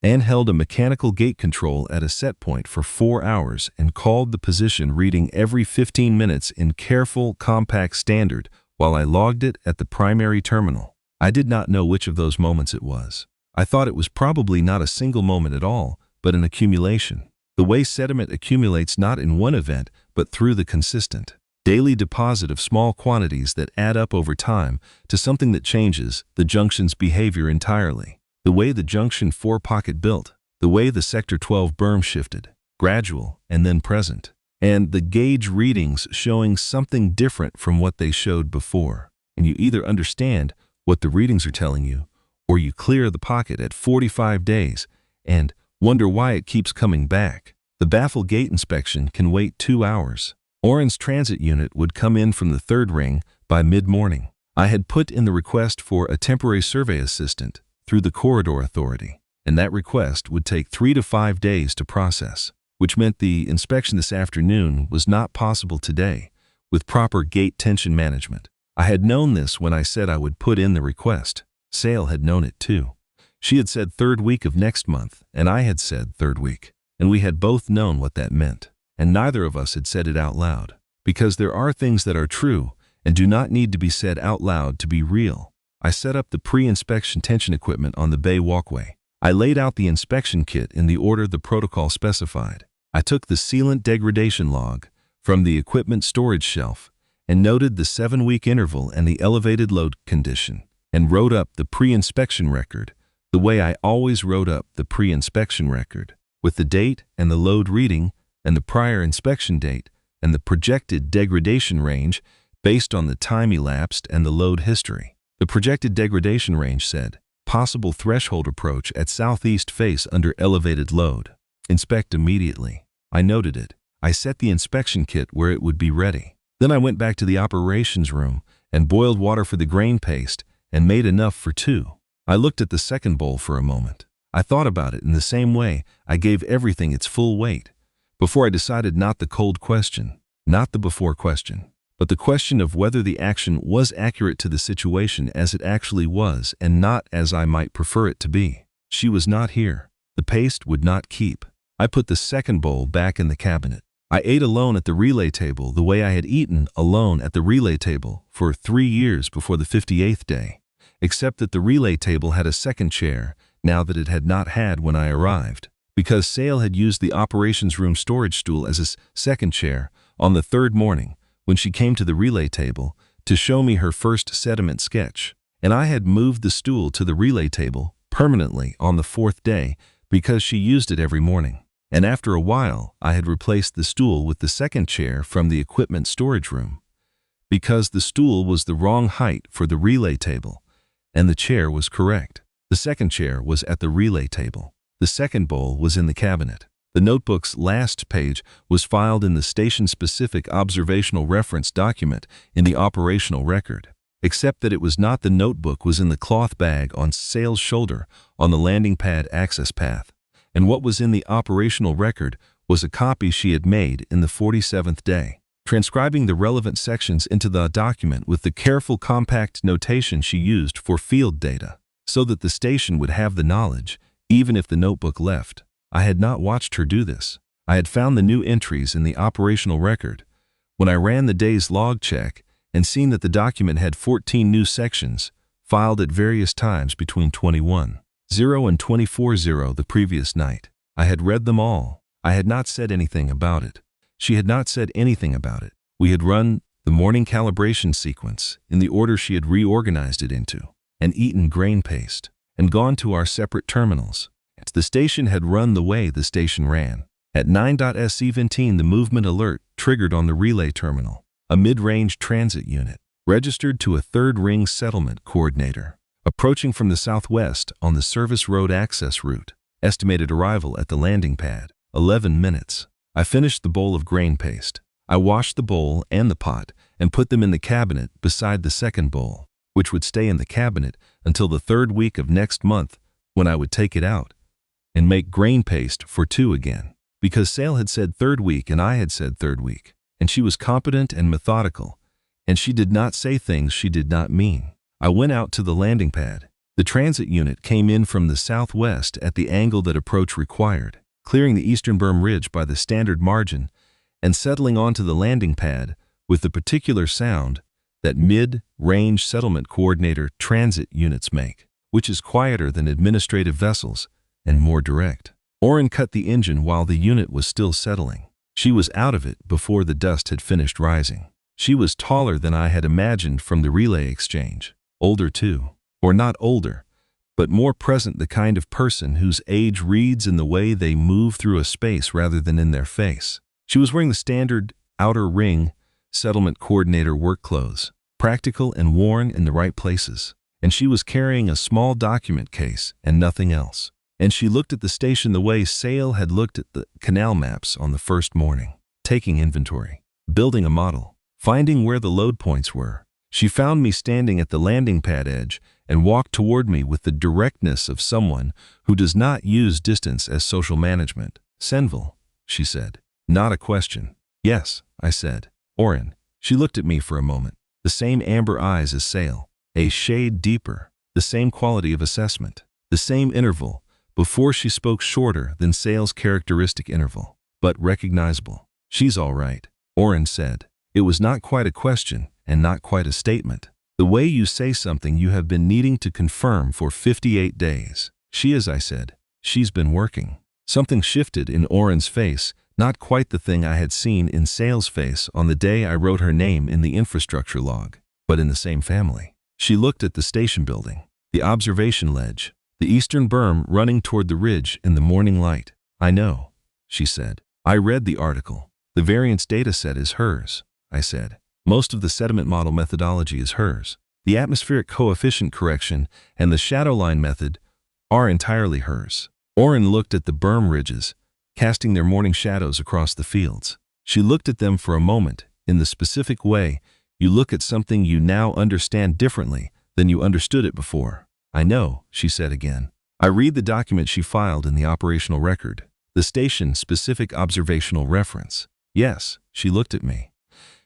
and held a mechanical gate control at a set point for 4 hours and called the position reading every 15 minutes in careful, compact standard while I logged it at the primary terminal. I did not know which of those moments it was. I thought it was probably not a single moment at all, but an accumulation. The way sediment accumulates not in one event, but through the consistent, daily deposit of small quantities that add up over time to something that changes the junction's behavior entirely. The way the Junction 4 pocket built, the way the Sector 12 berm shifted, gradual and then present, and the gauge readings showing something different from what they showed before. And you either understand what the readings are telling you, or you clear the pocket at 45 days and wonder why it keeps coming back. The baffle gate inspection can wait 2 hours. Oran's transit unit would come in from the 3rd ring by mid-morning. I had put in the request for a temporary survey assistant through the Corridor Authority, and that request would take 3 to 5 days to process, which meant the inspection this afternoon was not possible today with proper gate tension management. I had known this when I said I would put in the request. Sale had known it too. She had said 3rd week of next month, and I had said 3rd week, and we had both known what that meant, and neither of us had said it out loud, because there are things that are true and do not need to be said out loud to be real. I set up the pre-inspection tension equipment on the bay walkway. I laid out the inspection kit in the order the protocol specified. I took the sealant degradation log from the equipment storage shelf and noted the 7-week interval and the elevated load condition, and wrote up the pre-inspection record the way I always wrote up the pre-inspection record, with the date and the load reading and the prior inspection date and the projected degradation range based on the time elapsed and the load history. The projected degradation range said, possible threshold approach at southeast face under elevated load. Inspect immediately. I noted it. I set the inspection kit where it would be ready. Then I went back to the operations room and boiled water for the grain paste and made enough for 2. I looked at the second bowl for a moment. I thought about it in the same way I gave everything its full weight, before I decided not the cold question, not the before question, but the question of whether the action was accurate to the situation as it actually was and not as I might prefer it to be. She was not here. The paste would not keep. I put the second bowl back in the cabinet. I ate alone at the relay table the way I had eaten alone at the relay table for 3 years before the 58th day, except that the relay table had a second chair now that it had not had when I arrived, because Sale had used the operations room storage stool as a second chair on the 3rd morning when she came to the relay table to show me her first sediment sketch, and I had moved the stool to the relay table permanently on the 4th day because she used it every morning. And after a while, I had replaced the stool with the second chair from the equipment storage room, because the stool was the wrong height for the relay table, and the chair was correct. The second chair was at the relay table. The second bowl was in the cabinet. The notebook's last page was filed in the station-specific observational reference document in the operational record, except that it was not. The notebook was in the cloth bag on Sale's shoulder on the landing pad access path, and what was in the operational record was a copy she had made in the 47th day, transcribing the relevant sections into the document with the careful compact notation she used for field data, so that the station would have the knowledge, even if the notebook left. I had not watched her do this. I had found the new entries in the operational record when I ran the day's log check and seen that the document had 14 new sections filed at various times between 21:0 and 24:0 the previous night. I had read them all. I had not said anything about it. She had not said anything about it. We had run the morning calibration sequence in the order she had reorganized it into, and eaten grain paste, and gone to our separate terminals. The station had run the way the station ran. At 9:17 the movement alert triggered on the relay terminal. A mid-range transit unit, registered to a 3rd ring settlement coordinator, approaching from the southwest on the service road access route. Estimated arrival at the landing pad, 11 minutes. I finished the bowl of grain paste. I washed the bowl and the pot and put them in the cabinet beside the second bowl, which would stay in the cabinet until the 3rd week of next month, when I would take it out and make grain paste for 2 again, because Sale had said 3rd week and I had said 3rd week, and she was competent and methodical, and she did not say things she did not mean. I went out to the landing pad. The transit unit came in from the southwest at the angle that approach required, clearing the eastern berm ridge by the standard margin and settling onto the landing pad with the particular sound that mid-range settlement coordinator transit units make, which is quieter than administrative vessels and more direct. Oren cut the engine while the unit was still settling. She was out of it before the dust had finished rising. She was taller than I had imagined from the relay exchange. Older too. Or not older, but more present, the kind of person whose age reads in the way they move through a space rather than in their face. She was wearing the standard outer ring settlement coordinator work clothes, practical and worn in the right places, and she was carrying a small document case and nothing else. And she looked at the station the way Sale had looked at the canal maps on the first morning, taking inventory, building a model, finding where the load points were. She found me standing at the landing pad edge and walked toward me with the directness of someone who does not use distance as social management. "Senville," she said. Not a question. "Yes," I said. "Oren." She looked at me for a moment. The same amber eyes as Sale, a shade deeper, the same quality of assessment, the same interval, before she spoke, shorter than Sale's characteristic interval, but recognizable. "She's all right," Oren said. It was not quite a question and not quite a statement. The way you say something you have been needing to confirm for 58 days. She is, I said. She's been working. Something shifted in Oren's face, not quite the thing I had seen in Sale's face on the day I wrote her name in the infrastructure log, but in the same family. She looked at the station building, the observation ledge, the eastern berm running toward the ridge in the morning light. I know, she said. I read the article. The variance data set is hers, I said. Most of the sediment model methodology is hers. The atmospheric coefficient correction and the shadow line method are entirely hers. Oren looked at the berm ridges, casting their morning shadows across the fields. She looked at them for a moment, in the specific way you look at something you now understand differently than you understood it before. I know, she said again. I read the document she filed in the operational record, the station-specific observational reference. Yes, she looked at me.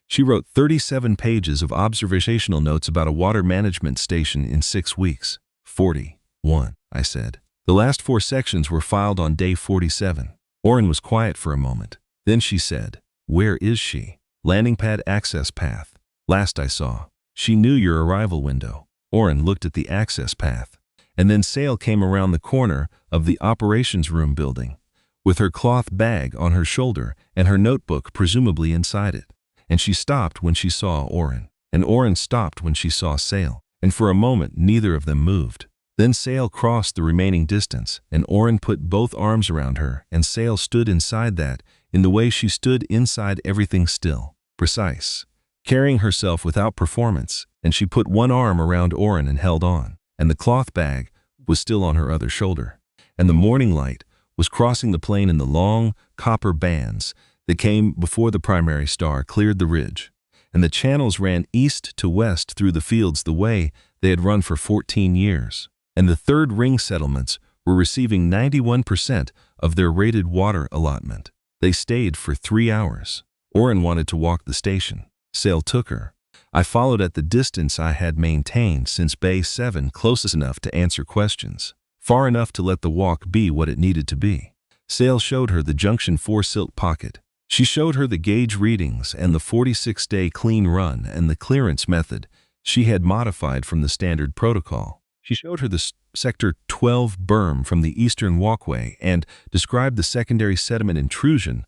She wrote 37 pages of observational notes about a water management station in 6 weeks. 41, I said. The last 4 sections were filed on day 47. Oren was quiet for a moment. Then she said, "Where is she?" "Landing pad access path. Last I saw. She knew your arrival window." Oren looked at the access path. And then Sale came around the corner of the operations room building, with her cloth bag on her shoulder and her notebook presumably inside it. And she stopped when she saw Oren. And Oren stopped when she saw Sale. And for a moment, neither of them moved. Then Sale crossed the remaining distance, and Oren put both arms around her, and Sale stood inside that, in the way she stood inside everything still, precise, carrying herself without performance, and she put one arm around Oren and held on, and the cloth bag was still on her other shoulder, and the morning light was crossing the plain in the long copper bands that came before the primary star cleared the ridge, and the channels ran east to west through the fields the way they had run for 14 years. And the third ring settlements were receiving 91% of their rated water allotment. They stayed for 3 hours. Oren wanted to walk the station. Sale took her. I followed at the distance I had maintained since Bay 7, close enough to answer questions, far enough to let the walk be what it needed to be. Sale showed her the Junction 4 silt pocket. She showed her the gauge readings and the 46-day clean run and the clearance method she had modified from the standard protocol. She showed her the Sector 12 berm from the eastern walkway and described the secondary sediment intrusion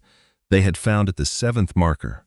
they had found at the 7th marker,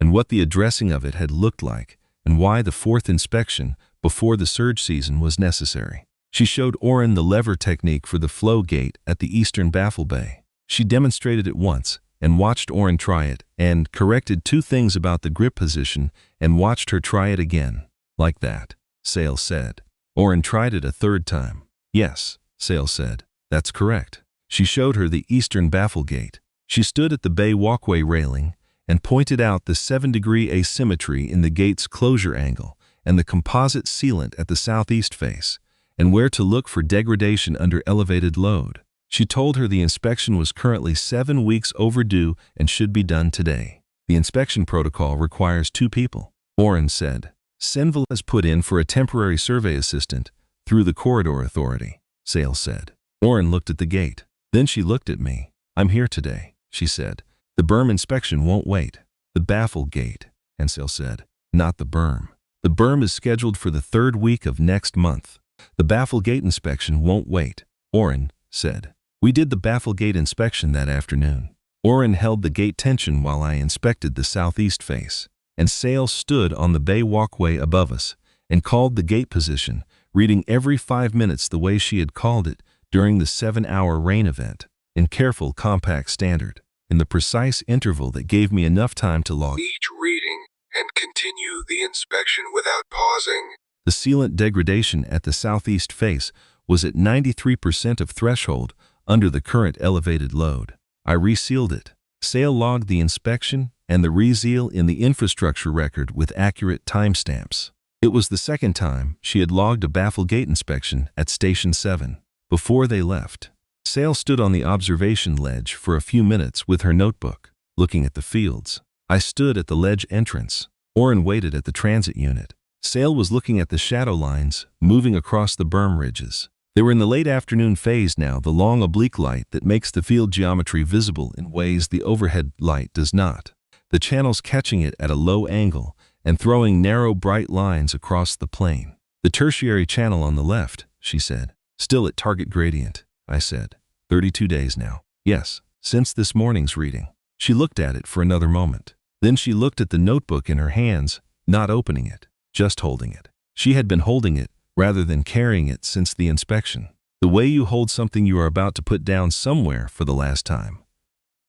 and what the addressing of it had looked like, and why the 4th inspection before the surge season was necessary. She showed Oren the lever technique for the flow gate at the eastern baffle bay. She demonstrated it once and watched Oren try it and corrected 2 things about the grip position and watched her try it again. Like that, Sale said. Oren tried it a 3rd time. Yes, Sale said. That's correct. She showed her the eastern baffle gate. She stood at the bay walkway railing and pointed out the 7-degree asymmetry in the gate's closure angle and the composite sealant at the southeast face, and where to look for degradation under elevated load. She told her the inspection was currently 7 weeks overdue and should be done today. The inspection protocol requires 2 people. Oren said. Senville has put in for a temporary survey assistant through the corridor authority, Sale said. Oren looked at the gate. Then she looked at me. I'm here today, she said. The berm inspection won't wait. The baffle gate, and Sale said. Not the berm. The berm is scheduled for the 3rd week of next month. The baffle gate inspection won't wait, Oren said. We did the baffle gate inspection that afternoon. Oren held the gate tension while I inspected the southeast face. And Sale stood on the bay walkway above us and called the gate position, reading every 5 minutes the way she had called it during the 7-hour rain event, in careful, compact standard, in the precise interval that gave me enough time to log each reading and continue the inspection without pausing. The sealant degradation at the southeast face was at 93% of threshold under the current elevated load. I resealed it. Sale logged the inspection and the reseal in the infrastructure record with accurate timestamps. It was the 2nd time she had logged a baffle gate inspection at Station 7. Before they left, Sale stood on the observation ledge for a few minutes with her notebook, looking at the fields. I stood at the ledge entrance. Oren waited at the transit unit. Sale was looking at the shadow lines moving across the berm ridges. They were in the late afternoon phase now, the long oblique light that makes the field geometry visible in ways the overhead light does not. The channels catching it at a low angle and throwing narrow, bright lines across the plane. The tertiary channel on the left, she said. Still at target gradient, I said. 32 days now. Yes, since this morning's reading. She looked at it for another moment. Then she looked at the notebook in her hands, not opening it, just holding it. She had been holding it rather than carrying it since the inspection. The way you hold something you are about to put down somewhere for the last time,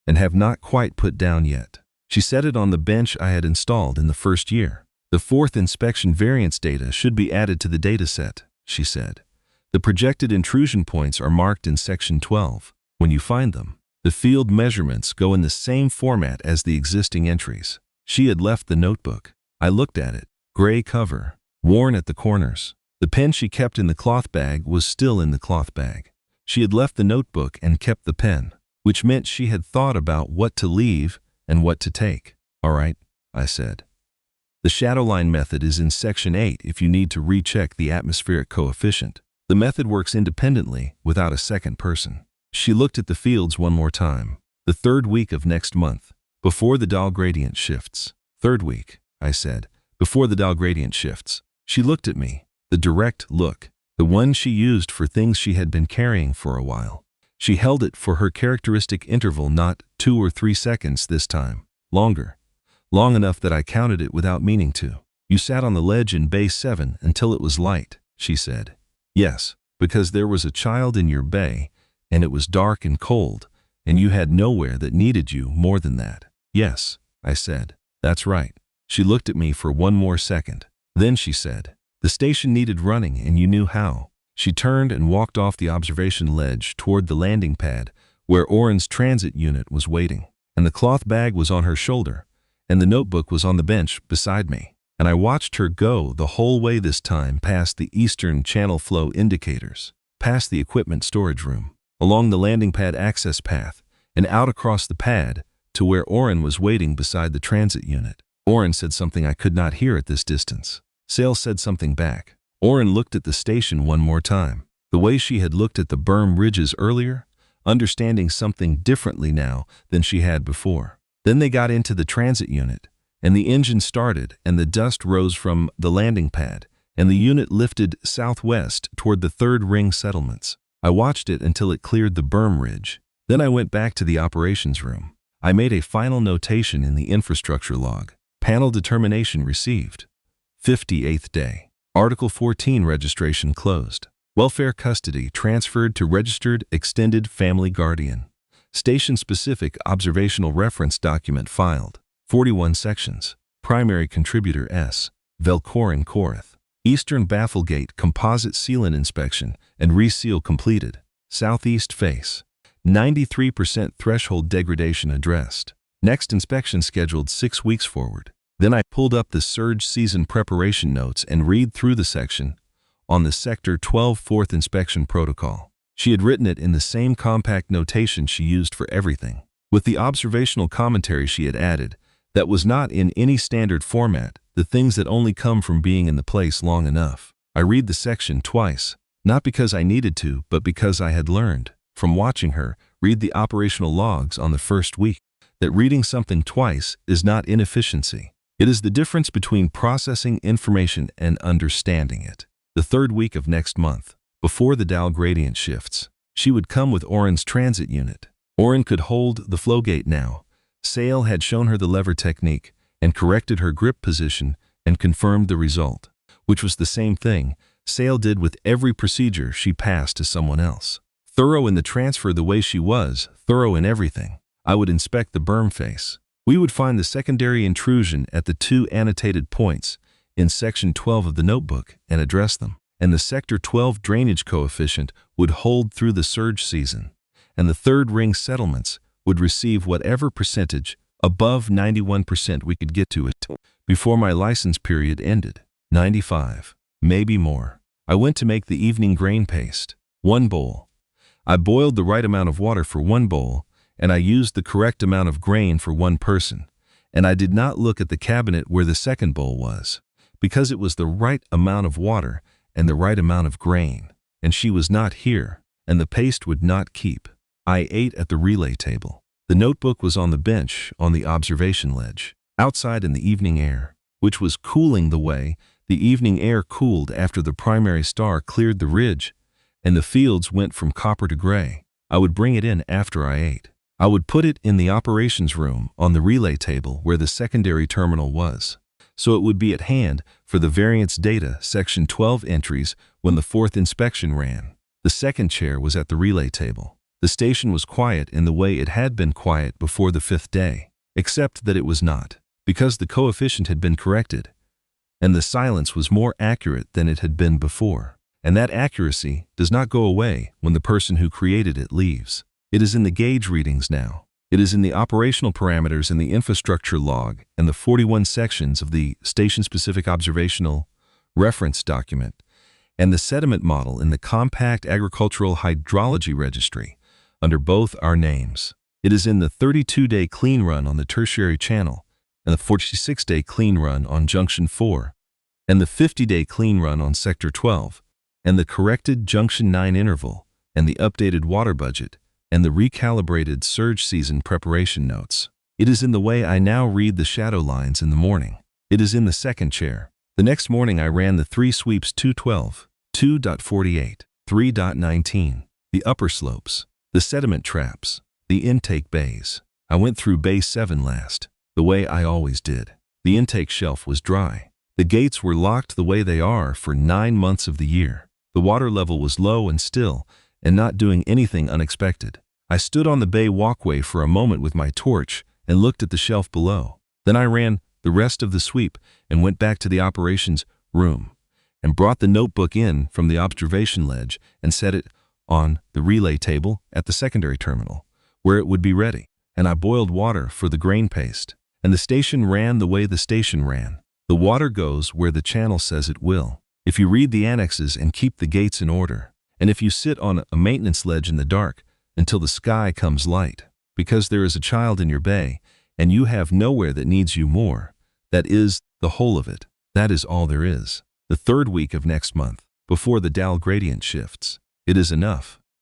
and have not quite put down yet. She set it on the bench I had installed in the first year. The fourth inspection variance data should be added to the dataset, she said. The projected intrusion points are marked in section 12. When you find them, the field measurements go in the same format as the existing entries. She had left the notebook. I looked at it. Gray cover, worn at the corners. The pen she kept in the cloth bag was still in the cloth bag. She had left the notebook and kept the pen, which meant she had thought about what to leave and what to take. All right, I said. The shadowline method is in section 8 if you need to recheck the atmospheric coefficient. The method works independently without a second person. She looked at the fields one more time. The third week of next month, before the dial gradient shifts. Third week, I said, before the dial gradient shifts. She looked at me, the direct look, the one she used for things she had been carrying for a while. She held it for her characteristic interval, not 2 or 3 seconds this time. Longer. Long enough that I counted it without meaning to. You sat on the ledge in bay 7 until it was light, she said. Yes, because there was a child in your bay, and it was dark and cold, and you had nowhere that needed you more than that. Yes, I said. That's right. She looked at me for one more second. Then she said, the station needed running and you knew how. She turned and walked off the observation ledge toward the landing pad where Oren's transit unit was waiting, and the cloth bag was on her shoulder, and the notebook was on the bench beside me. And I watched her go the whole way this time past the eastern channel flow indicators, past the equipment storage room, along the landing pad access path, and out across the pad to where Oren was waiting beside the transit unit. Oren said something I could not hear at this distance. Sale said something back. Oren looked at the station one more time, the way she had looked at the berm ridges earlier, understanding something differently now than she had before. Then they got into the transit unit, and the engine started, and the dust rose from the landing pad, and the unit lifted southwest toward the third ring settlements. I watched it until it cleared the berm ridge. Then I went back to the operations room. I made a final notation in the infrastructure log. Panel determination received. 58th day. Article 14 registration closed. Welfare custody transferred to registered extended family guardian. Station-specific observational reference document filed. 41 sections. Primary contributor S. Velcorin Korith. Eastern bafflegate composite sealant inspection and reseal completed. Southeast face. 93% threshold degradation addressed. Next inspection scheduled 6 weeks forward. Then I pulled up the surge season preparation notes and read through the section on the Sector 12 fourth inspection protocol. She had written it in the same compact notation she used for everything, with the observational commentary she had added that was not in any standard format, the things that only come from being in the place long enough. I read the section twice, not because I needed to, but because I had learned, from watching her read the operational logs on the first week, that reading something twice is not inefficiency. It is the difference between processing information and understanding it. The third week of next month, before the dial gradient shifts, she would come with Oren's transit unit. Oren could hold the flow gate now. Sale had shown her the lever technique and corrected her grip position and confirmed the result, which was the same thing Sale did with every procedure she passed to someone else. Thorough in the transfer the way she was, thorough in everything. I would inspect the berm face. We would find the secondary intrusion at the 2 annotated points in section 12 of the notebook and address them. And the sector 12 drainage coefficient would hold through the surge season. And the third ring settlements would receive whatever percentage above 91% we could get to it before my license period ended. 95, maybe more. I went to make the evening grain paste. 1 bowl. I boiled the right amount of water for 1 bowl, and I used the correct amount of grain for 1 person, and I did not look at the cabinet where the second bowl was, because it was the right amount of water and the right amount of grain, and she was not here, and the paste would not keep. I ate at the relay table. The notebook was on the bench on the observation ledge. Outside in the evening air, which was cooling the way the evening air cooled after the primary star cleared the ridge, and the fields went from copper to gray. I would bring it in after I ate. I would put it in the operations room on the relay table where the secondary terminal was, so it would be at hand for the variance data section 12 entries when the fourth inspection ran. The second chair was at the relay table. The station was quiet in the way it had been quiet before the fifth day, except that it was not, because the coefficient had been corrected, and the silence was more accurate than it had been before. And that accuracy does not go away when the person who created it leaves. It is in the gauge readings now. It is in the operational parameters in the infrastructure log and the 41 sections of the station-specific observational reference document and the sediment model in the compact agricultural hydrology registry under both our names. It is in the 32-day clean run on the tertiary channel and the 46-day clean run on junction 4 and the 50-day clean run on sector 12 and the corrected junction 9 interval and the updated water budget and the recalibrated surge season preparation notes. It is in the way I now read the shadow lines in the morning. It is in the second chair. The next morning I ran the 3 sweeps 212, 2.48, 3.19, the upper slopes, the sediment traps, the intake bays. I went through bay 7 last, the way I always did. The intake shelf was dry. The gates were locked the way they are for 9 months of the year. The water level was low and still, and not doing anything unexpected. I stood on the bay walkway for a moment with my torch and looked at the shelf below. Then I ran the rest of the sweep and went back to the operations room and brought the notebook in from the observation ledge and set it on the relay table at the secondary terminal, where it would be ready. And I boiled water for the grain paste. And the station ran the way the station ran. The water goes where the channel says it will. If you read the annexes and keep the gates in order, and if you sit on a maintenance ledge in the dark until the sky comes light, because there is a child in your bay, and you have nowhere that needs you more, that is the whole of it. That is all there is. The third week of next month, before the Dal gradient shifts. It is enough.